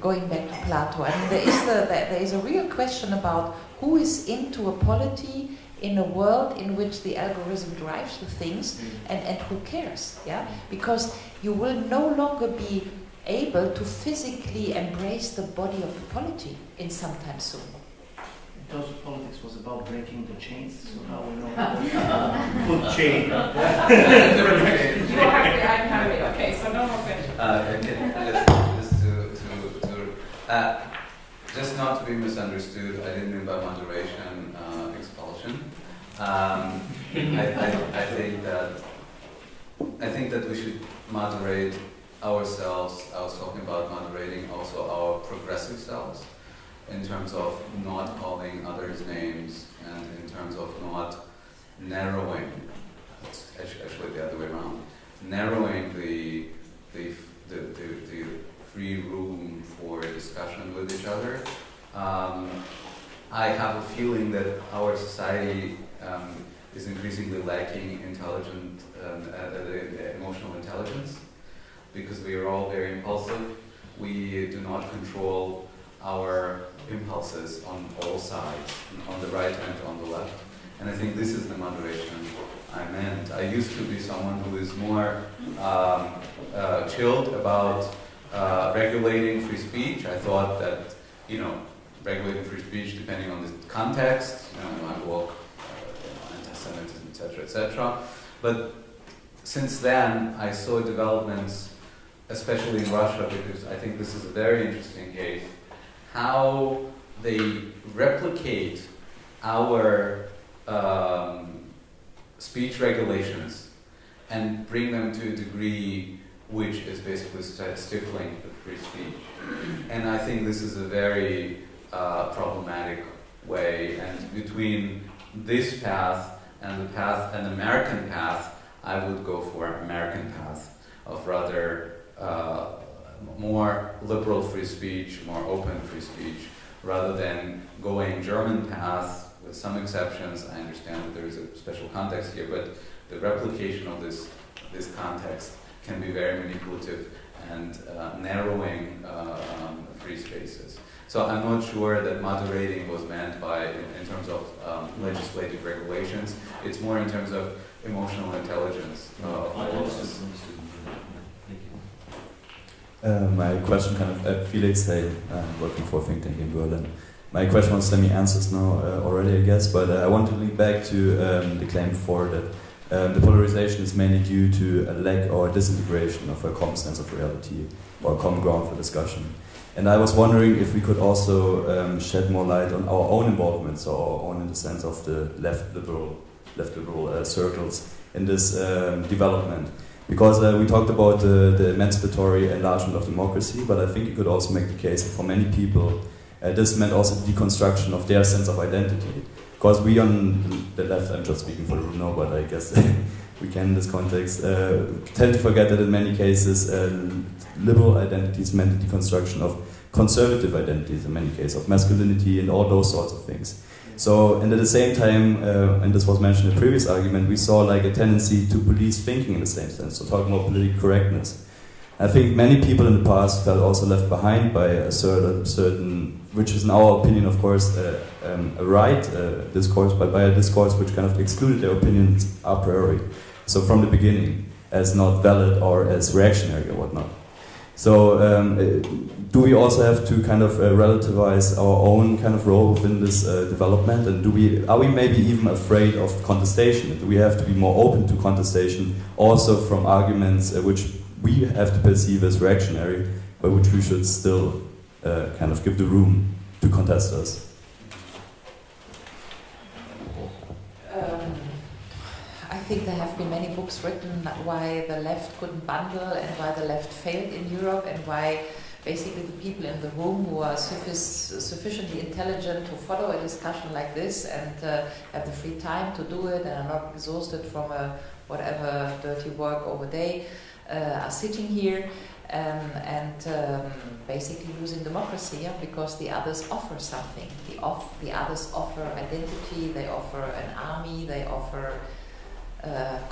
going back to Plato, I mean, there is a real question about who is into a polity in a world in which the algorithm drives the things, and who cares, yeah? Because you will no longer be able to physically embrace the body of the polity in some time soon. Those politics was about breaking the chains, so now we know food chain. I'm hungry. Okay, so no more questions. Just not to be misunderstood, I didn't mean by moderation expulsion. I think that we should moderate ourselves. I was talking about moderating also our progressive selves, in terms of not calling others names, and in terms of not narrowing, actually the other way around, narrowing the free room for discussion with each other. I have a feeling that our society is increasingly lacking intelligent, emotional intelligence, because we are all very impulsive. We do not control our impulses on all sides, on the right and on the left. And I think this is the moderation I meant. I used to be someone who is more chilled about regulating free speech. I thought that, regulating free speech depending on the context. My book, anti-Semitism, etc., etc. But since then, I saw developments, especially in Russia, because I think this is a very interesting case, how they replicate our speech regulations and bring them to a degree which is basically stifling the free speech. And I think this is a very problematic way. And between this path and the path, an American path, I would go for an American path of rather more liberal free speech, more open free speech, rather than going German path with some exceptions. I understand that there is a special context here, but the replication of this context can be very manipulative and narrowing free spaces. So I'm not sure that moderating was meant by, in terms of legislative regulations. It's more in terms of emotional intelligence. My question kind of, Felix, I'm working for a think tank in Berlin. My question was semi-answers now already, I guess, but I want to link back to the claim before that the polarization is mainly due to a lack or disintegration of a common sense of reality or a common ground for discussion. And I was wondering if we could also shed more light on our own involvements, or our own in the sense of the left liberal circles in this development. Because we talked about the emancipatory enlargement of democracy, but I think you could also make the case that for many people this meant also the deconstruction of their sense of identity. Because we on the left, I'm just speaking for the room now, but I guess we can in this context, tend to forget that in many cases liberal identities meant the deconstruction of conservative identities in many cases, of masculinity and all those sorts of things. So, and at the same time, and this was mentioned in the previous argument, we saw like a tendency to police thinking in the same sense, so talking about political correctness. I think many people in the past felt also left behind by a certain, which is in our opinion, of course, a right discourse, but by a discourse which kind of excluded their opinions a priori. So from the beginning, as not valid or as reactionary or whatnot. So do we also have to kind of relativize our own kind of role within this development? And are we maybe even afraid of contestation? Do we have to be more open to contestation also from arguments which we have to perceive as reactionary, but which we should still kind of give the room to contest us? I think there have been many books written why the left couldn't bundle and why the left failed in Europe and why basically the people in the room who are sufficiently intelligent to follow a discussion like this and have the free time to do it and are not exhausted from whatever dirty work over day are sitting here and basically losing democracy because the others offer something. The others offer identity, they offer an army, they offer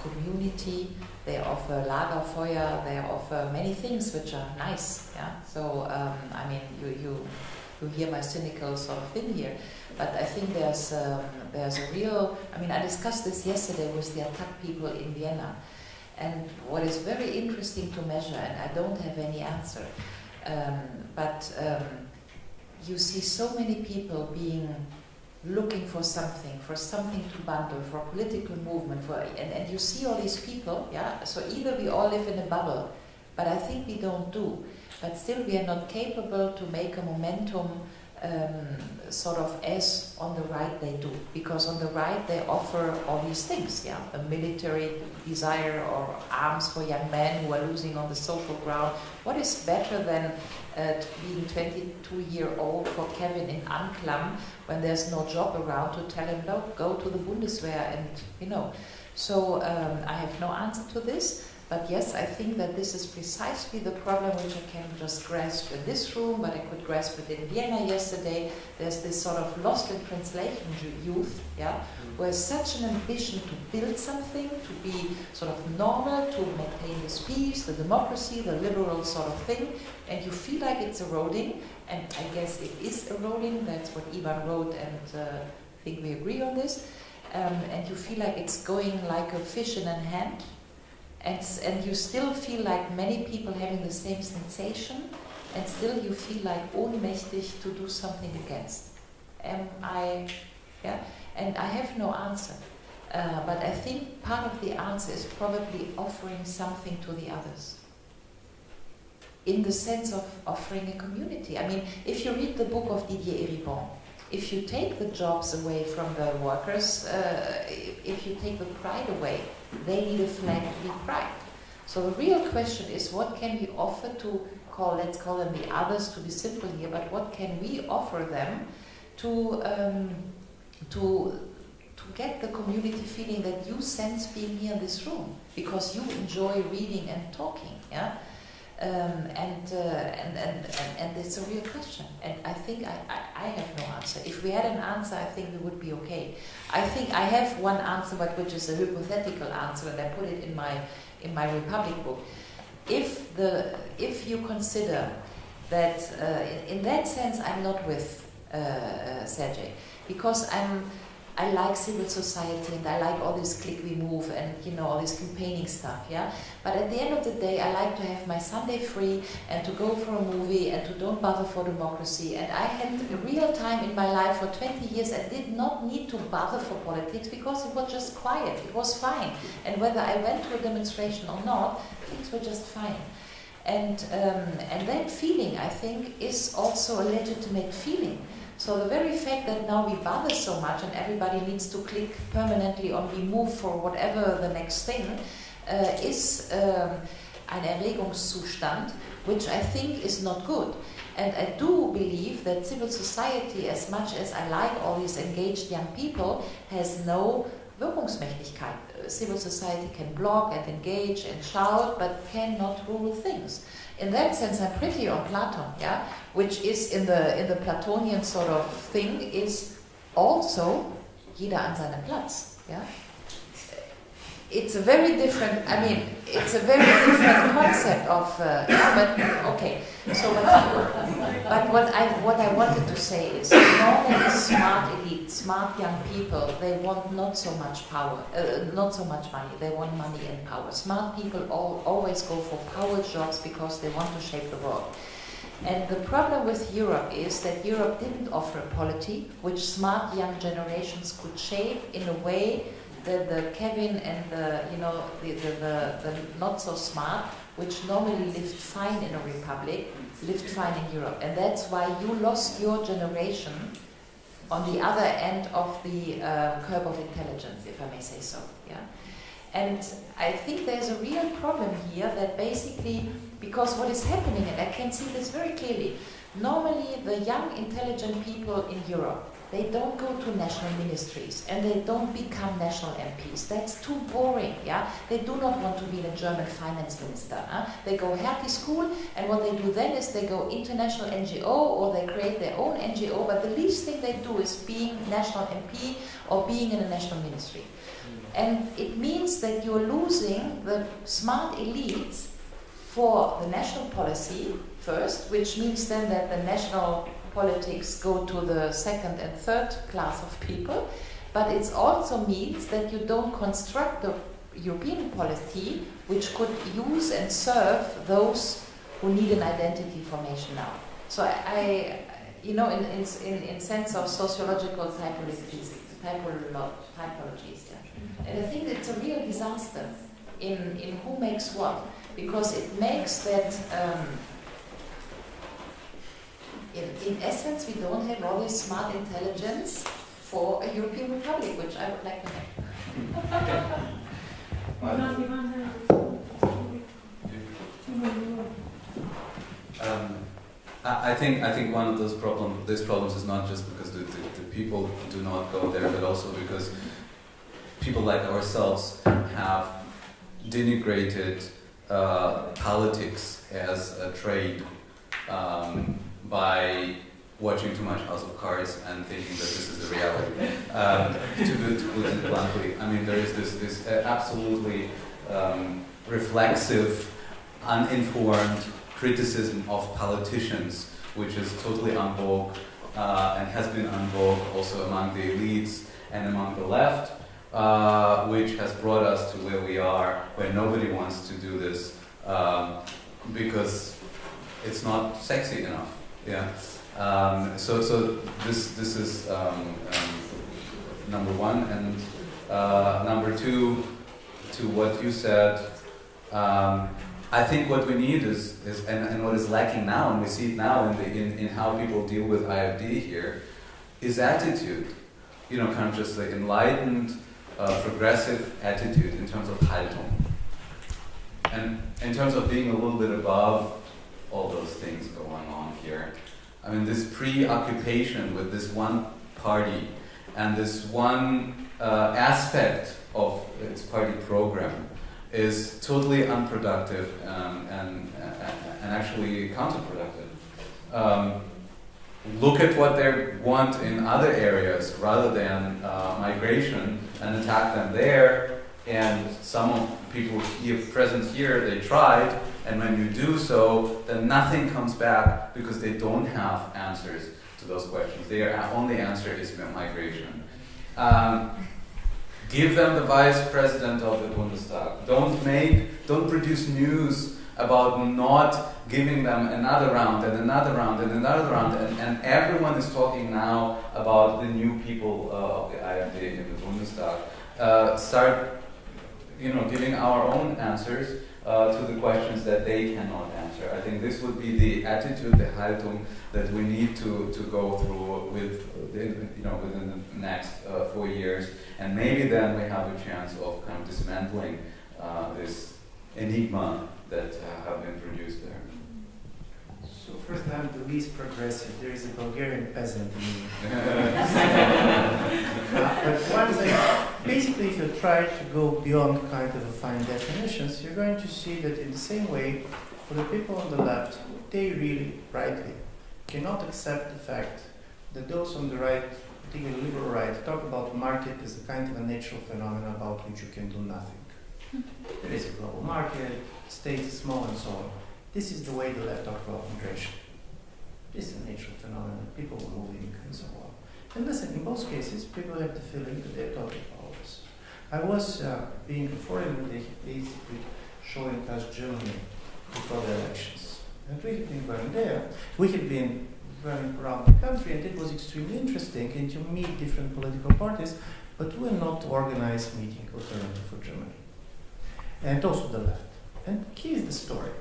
community, they offer Lagerfeuer, they offer many things which are nice. Yeah. So I mean, you hear my cynical sort of thing here, but I think there's a real. I mean, I discussed this yesterday with the attack people in Vienna, and what is very interesting to measure, and I don't have any answer, but you see so many people looking for something to bundle, for a political movement, and you see all these people, yeah. So either we all live in a bubble, but I think we don't do. But still, we are not capable to make a momentum, sort of as on the right they do, because on the right they offer all these things, yeah, a military desire or arms for young men who are losing on the social ground. What is better than being 22-year-old for Kevin in Anklam when there's no job around to tell him, no, go to the Bundeswehr and, you know. So I have no answer to this, but yes, I think that this is precisely the problem which I can just grasp in this room, but I could grasp it in Vienna yesterday. There's this sort of lost in translation youth, yeah, who has such an ambition to build something, to be sort of normal, to maintain the peace, the democracy, the liberal sort of thing, and you feel like it's eroding, and I guess it is eroding. That's what Ivan wrote, and I think we agree on this. And you feel like it's going like a fish in a hand, and you still feel like many people having the same sensation, and still you feel like ohnmächtig to do something against. Am I, yeah? And I have no answer. But I think part of the answer is probably offering something to the others. In the sense of offering a community. I mean, if you read the book of Didier Eribon, if you take the jobs away from the workers, if you take the pride away, they need a flag to be pride. So the real question is, what can we offer to let's call them the others, to be simple here, but what can we offer them to get the community feeling that you sense being here in this room, because you enjoy reading and talking, yeah? And it's a real question. And I think I have no answer. If we had an answer, I think we would be okay. I think I have one answer, but which is a hypothetical answer, and I put it in my Republic book. If you consider that, in that sense, I'm not with Sergey, because I like civil society and I like all this click we move and all this campaigning stuff, yeah. But at the end of the day, I like to have my Sunday free and to go for a movie and to don't bother for democracy. And I had a real time in my life for 20 years and did not need to bother for politics because it was just quiet. It was fine. And whether I went to a demonstration or not, things were just fine. And that feeling, I think, is also a legitimate feeling. So the very fact that now we bother so much and everybody needs to click permanently on we move for whatever the next thing is ein Erregungszustand, which I think is not good. And I do believe that civil society, as much as I like all these engaged young people, has no Wirkungsmächtigkeit. Civil society can blog and engage and shout, but cannot rule things. In that sense, I'm pretty on Plato, yeah, which is in the Platonian sort of thing is also jeder an seinem Platz, yeah. It's a very different. I mean, it's a very different concept of. But okay. So, but what I wanted to say is, normally smart elite, smart young people, they want not so much power, not so much money. They want money and power. Smart people always go for power jobs because they want to shape the world. And the problem with Europe is that Europe didn't offer a polity which smart young generations could shape in a way that the Kevin and the not so smart, which normally lived fine in a republic, lived fine in Europe. And that's why you lost your generation on the other end of the curve of intelligence, if I may say so. Yeah. And I think there's a real problem here that basically, because what is happening, and I can see this very clearly, normally the young intelligent people in Europe, they don't go to national ministries and they don't become national MPs. That's too boring, yeah? They do not want to be a German finance minister. They go Hertie school, and what they do then is they go international NGO or they create their own NGO, but the least thing they do is being national MP or being in a national ministry. And it means that you're losing the smart elites for the national policy first, which means then that the national politics go to the second and third class of people, but it also means that you don't construct the European polity which could use and serve those who need an identity formation now. So in sense of sociological typologies, yeah. And I think it's a real disaster in who makes what, because it makes that in essence, we don't have all this smart intelligence for a European Republic, which I would like to have. I think one of those problems is not just because the people do not go there, but also because people like ourselves have denigrated politics as a trade. By watching too much House of Cards and thinking that this is the reality. To put it bluntly, I mean, there is this absolutely reflexive, uninformed criticism of politicians, which is totally en vogue and has been en vogue also among the elites and among the left, which has brought us to where we are, where nobody wants to do this because it's not sexy enough. Yeah. So this is number one, and number two, to what you said. I think what we need is and what is lacking now, and we see it now in how people deal with IFD here, is attitude. You know, kind of just like enlightened, progressive attitude in terms of Haltung. And in terms of being a little bit above all those things going on here. I mean, this preoccupation with this one party and this one aspect of its party program is totally unproductive and actually counterproductive. Look at what they want in other areas rather than migration and attack them there. And some of people here present here, they tried, and when you do so, then nothing comes back because they don't have answers to those questions. Their only answer is migration. Give them the vice president of the Bundestag. Don't produce news about not giving them another round and another round and another round, and everyone is talking now about the new people of the AfD in the Bundestag. Start, giving our own answers to the questions that they cannot answer. I think this would be the attitude, the Haltung that we need to go through within the next 4 years, and maybe then we have a chance of kind of dismantling this enigma that have been produced there. So first, I'm the least progressive. There is a Bulgarian peasant in me. But one thing, basically, if you try to go beyond kind of fine definitions, you're going to see that in the same way, for the people on the left, they really, rightly, cannot accept the fact that those on the right, particularly liberal right, talk about market as a kind of a natural phenomenon about which you can do nothing. There is a global market, state is small, and so on. This is the way the left talk about migration. This is a natural phenomenon, people are moving, and so on. And listen, in both cases, people have the feeling that they're talking about this. I was being a foreigner, they basically showing us Germany before the elections. And we had been going there. We had been running around the country, and it was extremely interesting, and to meet different political parties, but we were not to organize meeting alternative for Germany. And also the left. And here is the story.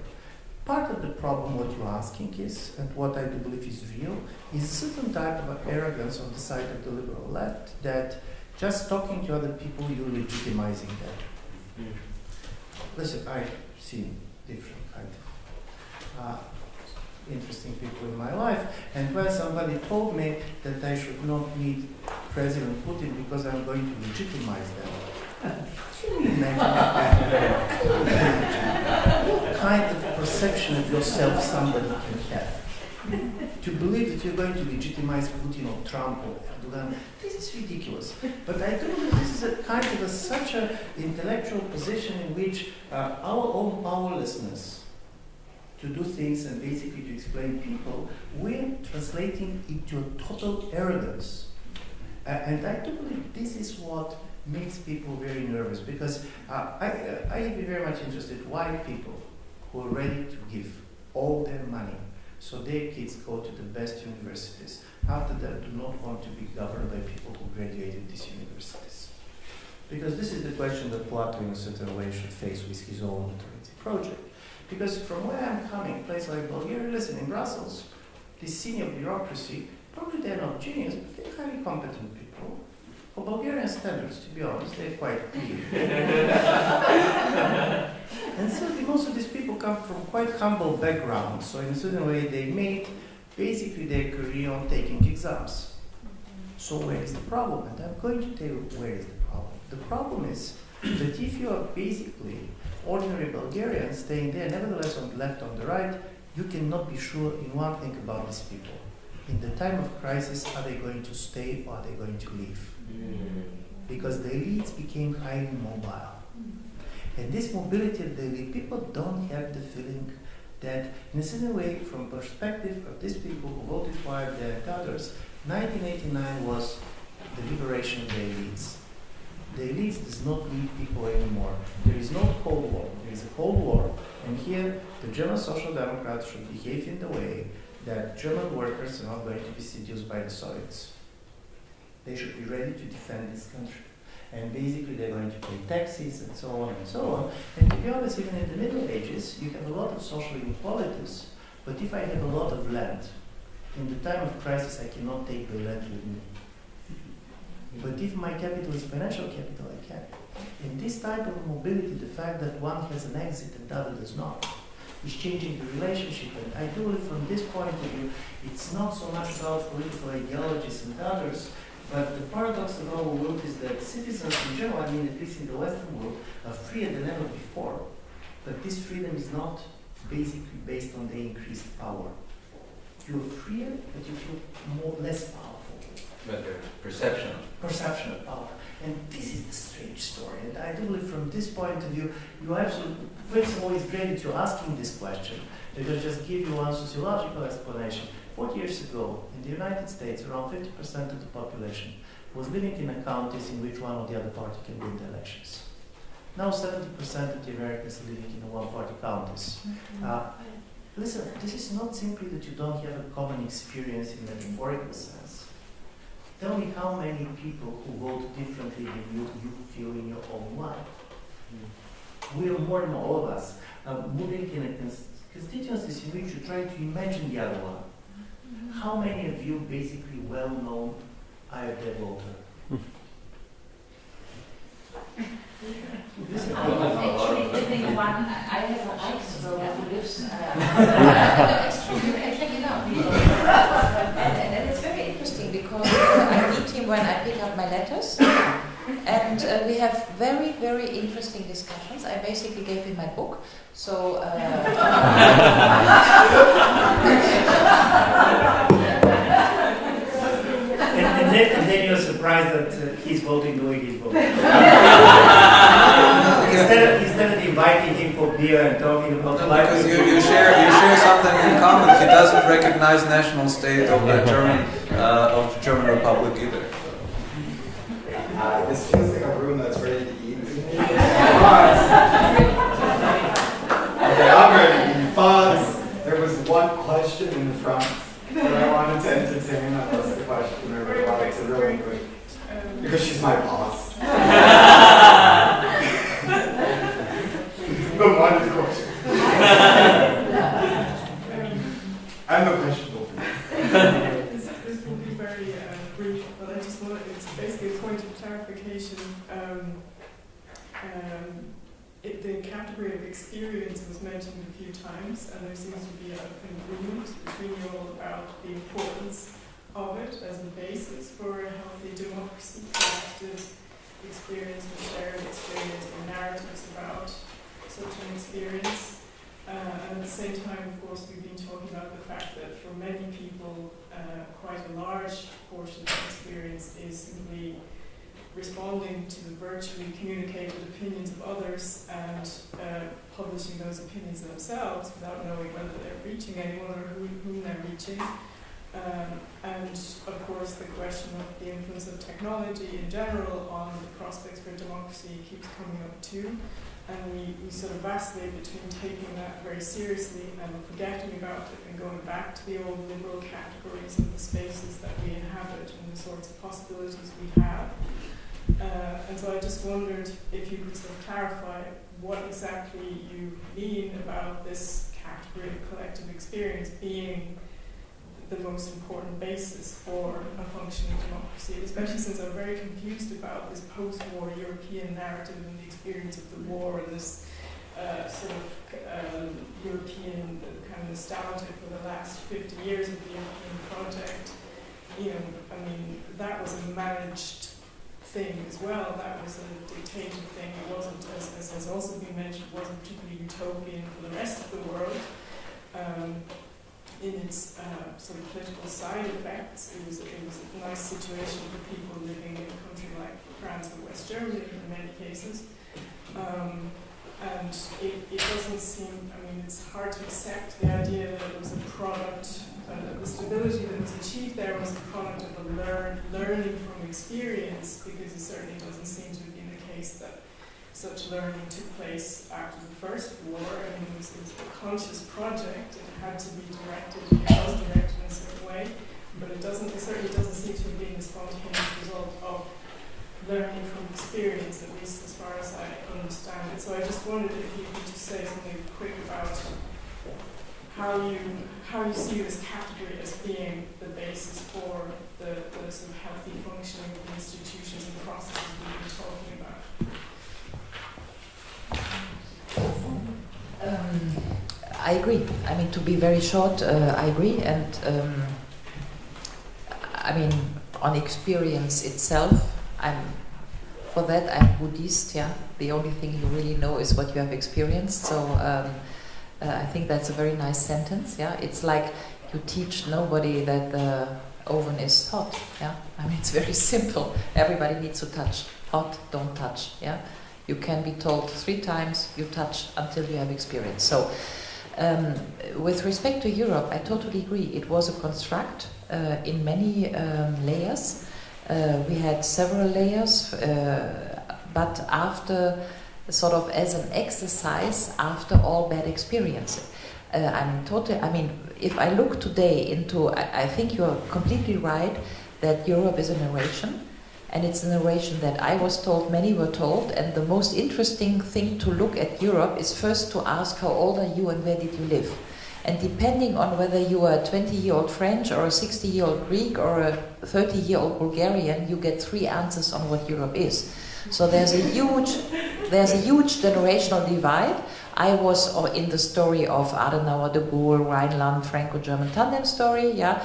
Part of the problem, what you're asking is, and what I do believe is real, is a certain type of arrogance on the side of the liberal left that just talking to other people, you're legitimizing them. Listen, I've seen different kind of interesting people in my life, and when somebody told me that I should not meet President Putin because I'm going to legitimize them, what kind of perception of yourself somebody can have? To believe that you're going to legitimize Putin or Trump or Erdogan, this is ridiculous. But I do believe this is a kind of such an intellectual position in which our own powerlessness to do things and basically to explain people, we're translating into a total arrogance. And I do believe this is what makes people very nervous, because I'd be very much interested in white people who are ready to give all their money so their kids go to the best universities, after that do not want to be governed by people who graduated these universities. Because this is the question that Plato in a certain way should face with his own authority project. Because from where I'm coming, a place like Bulgaria, listen, in Brussels, this senior bureaucracy, probably they're not genius, but they're highly competent people. For Bulgarian standards, to be honest, they're quite clear. And so most of these people come from quite humble backgrounds. So in a certain way, they made basically their career on taking exams. So where is the problem? And I'm going to tell you where is the problem. The problem is that if you are basically ordinary Bulgarians staying there, nevertheless on the left, on the right, you cannot be sure in one thing about these people. In the time of crisis, are they going to stay or are they going to leave? Because the elites became highly mobile. And this mobility of the elite, people don't have the feeling that, in a certain way, from perspective of these people who voted for AfD and others, 1989 was the liberation of the elites. The elites does not lead people anymore. There is no Cold War. There is a Cold War. And here, the German Social Democrats should behave in the way that German workers are not going to be seduced by the Soviets. They should be ready to defend this country. And basically they're going to pay taxes and so on and so on. And to be honest, even in the Middle Ages, you have a lot of social inequalities. But if I have a lot of land, in the time of crisis I cannot take the land with me. But if my capital is financial capital, I can. In this type of mobility, the fact that one has an exit and the other does not is changing the relationship. And I do it from this point of view. It's not so much about political ideologies and others, but the paradox of our world is that citizens in general, I mean at least in the Western world, are freer than ever before. But this freedom is not basically based on the increased power. You're freer, but you feel less powerful. But their perception of power. And this is the strange story. And I do believe from this point of view, you absolutely, first of all, it's great that you're asking this question, because just give you one sociological explanation. 40 years ago, in the United States, around 50% of the population was living in counties in which one or the other party can win the elections. Now 70% of the Americans are living in one-party counties. Listen, this is not simply that you don't have a common experience in a metaphorical sense. Tell me how many people who vote differently than you feel in your own life. We are more than all of us moving in a constituencies in which you try to imagine the other one. How many of you basically well-known AfD voter? I'm actually living one. I have a Reichsbürger who lives. It's true. You can check it out. And it's very interesting because I meet him when I pick up my letters, and we have very, very interesting discussions. I basically gave him my book, so. And then you're surprised that he's voting the way he's voting. Instead of inviting him for beer and talking about life. Because you share something in common. He doesn't recognize national state of the German Republic either. This feels like a room that's ready to eat. Okay, I'm ready to eat. But there was one question in the front that I wanted to entertain. That was the question I really wanted to really do it. Because she's my boss. The one question. And the question will be. This will be very brief, but I just want it's basically a point of clarification. The category of experience was mentioned a few times, and there seems to be an agreement between you all about the importance of it as a basis for a healthy democracy, collective experience, or shared experience, or narratives about such an experience. And at the same time, of course, we've been talking about the fact that for many people, quite a large portion of experience is simply responding to the virtually communicated opinions of others and publishing those opinions themselves without knowing whether they're reaching anyone or whom they're reaching. And of course the question of the influence of technology in general on the prospects for democracy keeps coming up too. And we sort of vacillate between taking that very seriously and forgetting about it and going back to the old liberal categories of the spaces that we inhabit and the sorts of possibilities we have. And so I just wondered if you could sort of clarify what exactly you mean about this category of collective experience being the most important basis for a functioning democracy, especially since I'm very confused about this post-war European narrative and the experience of the war and this sort of European kind of nostalgia for the last 50 years of the European project. You know, I mean, that was a managed thing as well. That was a dictated thing. It wasn't, as has also been mentioned, wasn't particularly utopian for the rest of the world. In its sort of political side effects, it was a nice situation for people living in a country like France or West Germany in many cases. And it doesn't seem, I mean, it's hard to accept the idea that it was a product the stability that was achieved there was the product of a learning from experience, because it certainly doesn't seem to have been the case that such learning took place after the First War. I mean, it was a conscious project. It had to be directed. It was directed in a certain way, but it certainly doesn't seem to have been a spontaneous result of learning from experience, at least as far as I understand it. So I just wondered if you could just say something quick about how you see this category as being the basis for the sort of healthy functioning of the institutions and processes we've been talking about. I agree. I mean, to be very short, I agree. And I mean, on experience itself, I'm Buddhist. Yeah, the only thing you really know is what you have experienced. So I think that's a very nice sentence. Yeah, it's like you teach nobody that the oven is hot. Yeah, I mean, it's very simple. Everybody needs to touch. Hot, don't touch. Yeah. You can be told 3 times, you touch until you have experience. So, with respect to Europe, I totally agree. It was a construct in many layers. We had several layers, but after, sort of as an exercise, after all bad experiences. I mean, if I look today into, I think you're completely right that Europe is a narration. And it's a narration that I was told, many were told, and the most interesting thing to look at Europe is first to ask how old are you and where did you live? And depending on whether you are a 20-year-old French or a 60-year-old Greek or a 30-year-old Bulgarian, you get 3 answers on what Europe is. So there's a huge generational divide. I was in the story of Adenauer, de Gaulle, Rhineland, Franco-German tandem story, yeah.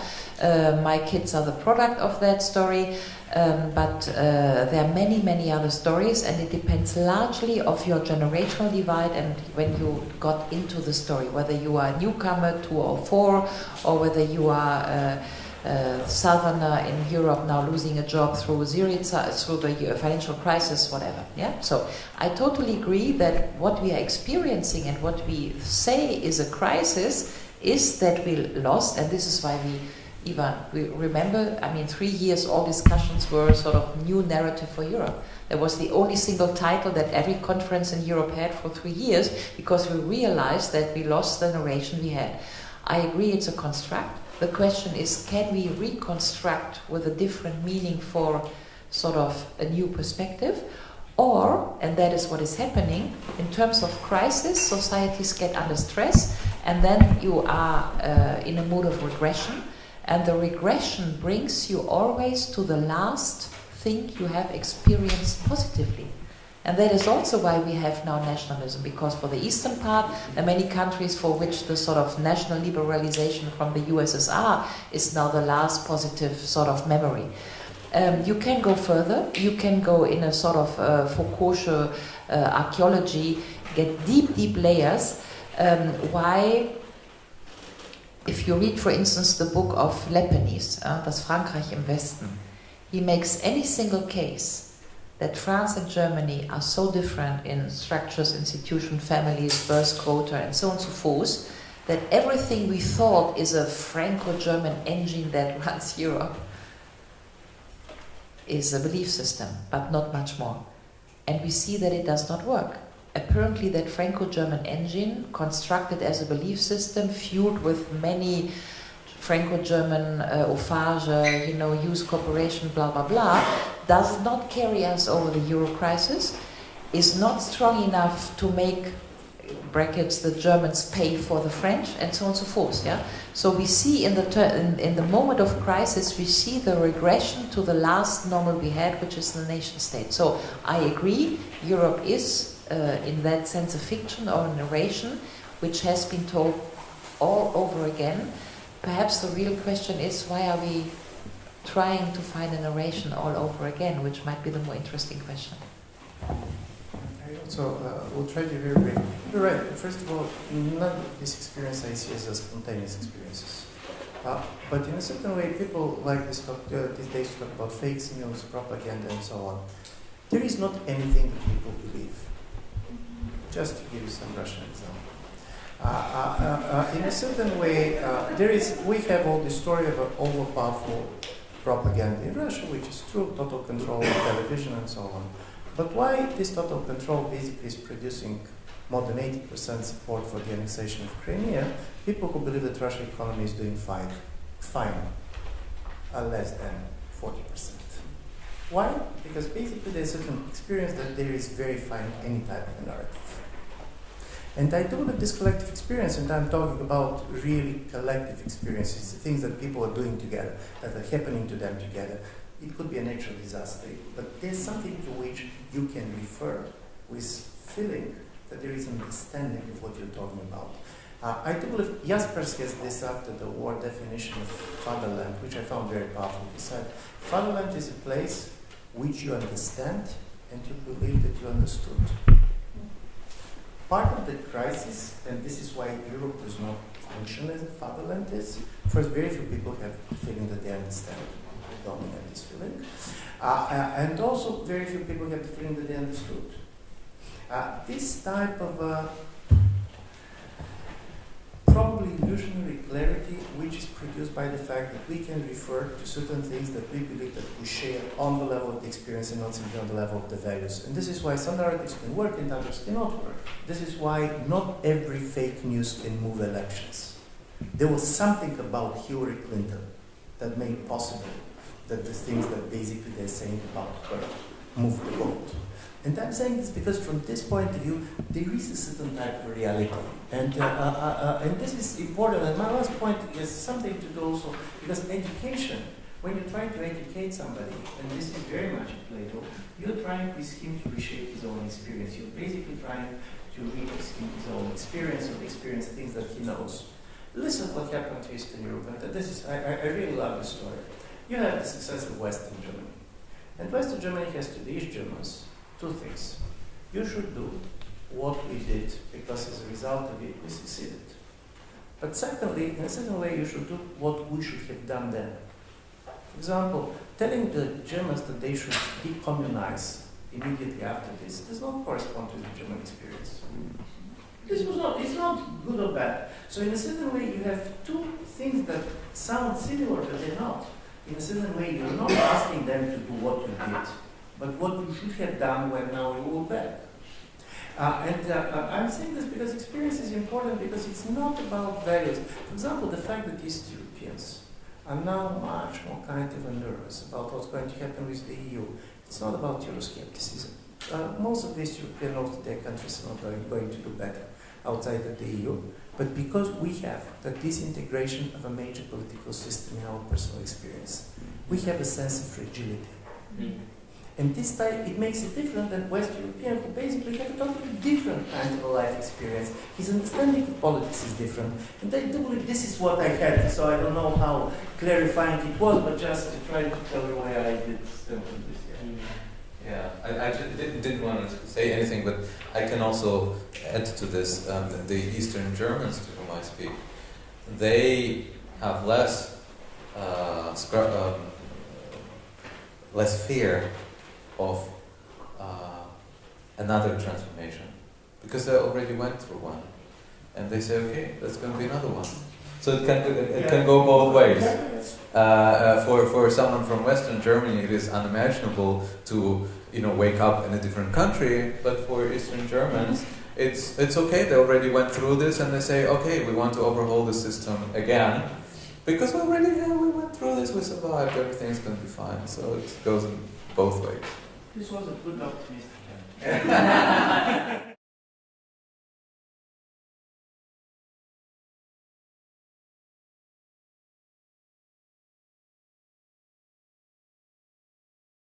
My kids are the product of that story. But there are many, many other stories, and it depends largely of your generational divide and when you got into the story, whether you are a newcomer, 2 or 4, or whether you are a southerner in Europe now losing a job through Syriza, through the financial crisis, whatever. Yeah. So I totally agree that what we are experiencing and what we say is a crisis is that we lost, and this is why we remember, I mean, 3 years all discussions were sort of new narrative for Europe. That was the only single title that every conference in Europe had for 3 years, because we realized that we lost the narration we had. I agree it's a construct. The question is, can we reconstruct with a different meaning for sort of a new perspective? Or, and that is what is happening, in terms of crisis, societies get under stress, and then you are in a mood of regression. And the regression brings you always to the last thing you have experienced positively. And that is also why we have now nationalism, because for the eastern part, there are many countries for which the sort of national liberalization from the USSR is now the last positive sort of memory. You can go further. You can go in a sort of Foucault'sche archaeology, get deep, deep layers. Why? If you read, for instance, the book of Lepenis, Das Frankreich im Westen, he makes any single case that France and Germany are so different in structures, institution, families, birth quota, and so on and so forth, that everything we thought is a Franco-German engine that runs Europe is a belief system, but not much more. And we see that it does not work. Apparently that Franco-German engine, constructed as a belief system, fueled with many Franco-German Ophage, use cooperation, blah, blah, blah, does not carry us over the Euro crisis, is not strong enough to make, brackets, the Germans pay for the French, and so on and so forth. Yeah? So we see in the moment of crisis, we see the regression to the last normal we had, which is the nation state. So I agree, Europe is in that sense a fiction or a narration which has been told all over again. Perhaps the real question is, why are we trying to find a narration all over again, which might be the more interesting question. I also will try to be very brief. You're right. First of all, none of this experience I see as a spontaneous experiences. But in a certain way, people like this these days talk about fake news, propaganda, and so on. There is not anything that people believe. Just to give you some Russian example. In a certain way, we have all the story of an overpowerful propaganda in Russia, which is true, total control of television and so on. But why this total control basically is producing more than 80% support for the annexation of Crimea? People who believe that Russian economy is doing fine are less than 40%. Why? Because basically there's a certain experience that there is verifying any type of narrative. And I do have this collective experience, and I'm talking about really collective experiences, the things that people are doing together, that are happening to them together. It could be a natural disaster, but there's something to which you can refer with feeling that there is an understanding of what you're talking about. I do believe Jaspers has this after the war definition of fatherland, which I found very powerful. He said, fatherland is a place which you understand and you believe that you understood. Part of the crisis, and this is why Europe does not function as a fatherland is, first, very few people have the feeling that they understand. They don't have this feeling. And also, very few people have the feeling that they understood. This type of probably illusionary clarity, which is produced by the fact that we can refer to certain things that we believe that we share on the level of the experience and not simply on the level of the values. And this is why some narratives can work and others cannot work. This is why not every fake news can move elections. There was something about Hillary Clinton that made possible that the things that basically they're saying about her move the vote. And I'm saying this because from this point of view, there is a certain type of reality. And this is important. And my last point is something to do also, because education, when you're trying to educate somebody, and this is very much in Plato, you're trying with him to reshape his own experience. You're basically trying to read his own experience or experience things that he knows. Listen what happened to Eastern Europe. And this is, I really love this story. You have the success of Western Germany. And Western Germany has to the East Germans two things. You should do what we did, because as a result of it, we succeeded. But secondly, in a certain way, you should do what we should have done then. For example, telling the Germans that they should decommunize immediately after this does not correspond to the German experience. It's not good or bad. So in a certain way, you have two things that sound similar, but they're not. In a certain way, you're not asking them to do what you did, but what you should have done when now you go back. I'm saying this because experience is important, because it's not about values. For example, the fact that East Europeans are now much more kind of nervous about what's going to happen with the EU. It's not about Euroscepticism. Most of East European knows that their countries are not going to do better outside of the EU, but because we have the disintegration of a major political system in our personal experience, we have a sense of fragility. And this time, it makes it different than West European, who basically have a totally different kind of a life experience. His understanding of politics is different. And I do believe this is what I had, so I don't know how clarifying it was, but just to try to tell you why I did this. Yeah, I just didn't want to say anything, but I can also add to this. The Eastern Germans to whom I speak, they have less fear of another transformation, because they already went through one, and they say, okay, there's going to be another one. So it can go both ways. For someone from Western Germany, it is unimaginable to wake up in a different country. But for Eastern Germans, it's okay. They already went through this, and they say, okay, we want to overhaul the system again, because we went through this, we survived, everything's going to be fine. So it goes in both ways. This was a good optimistic.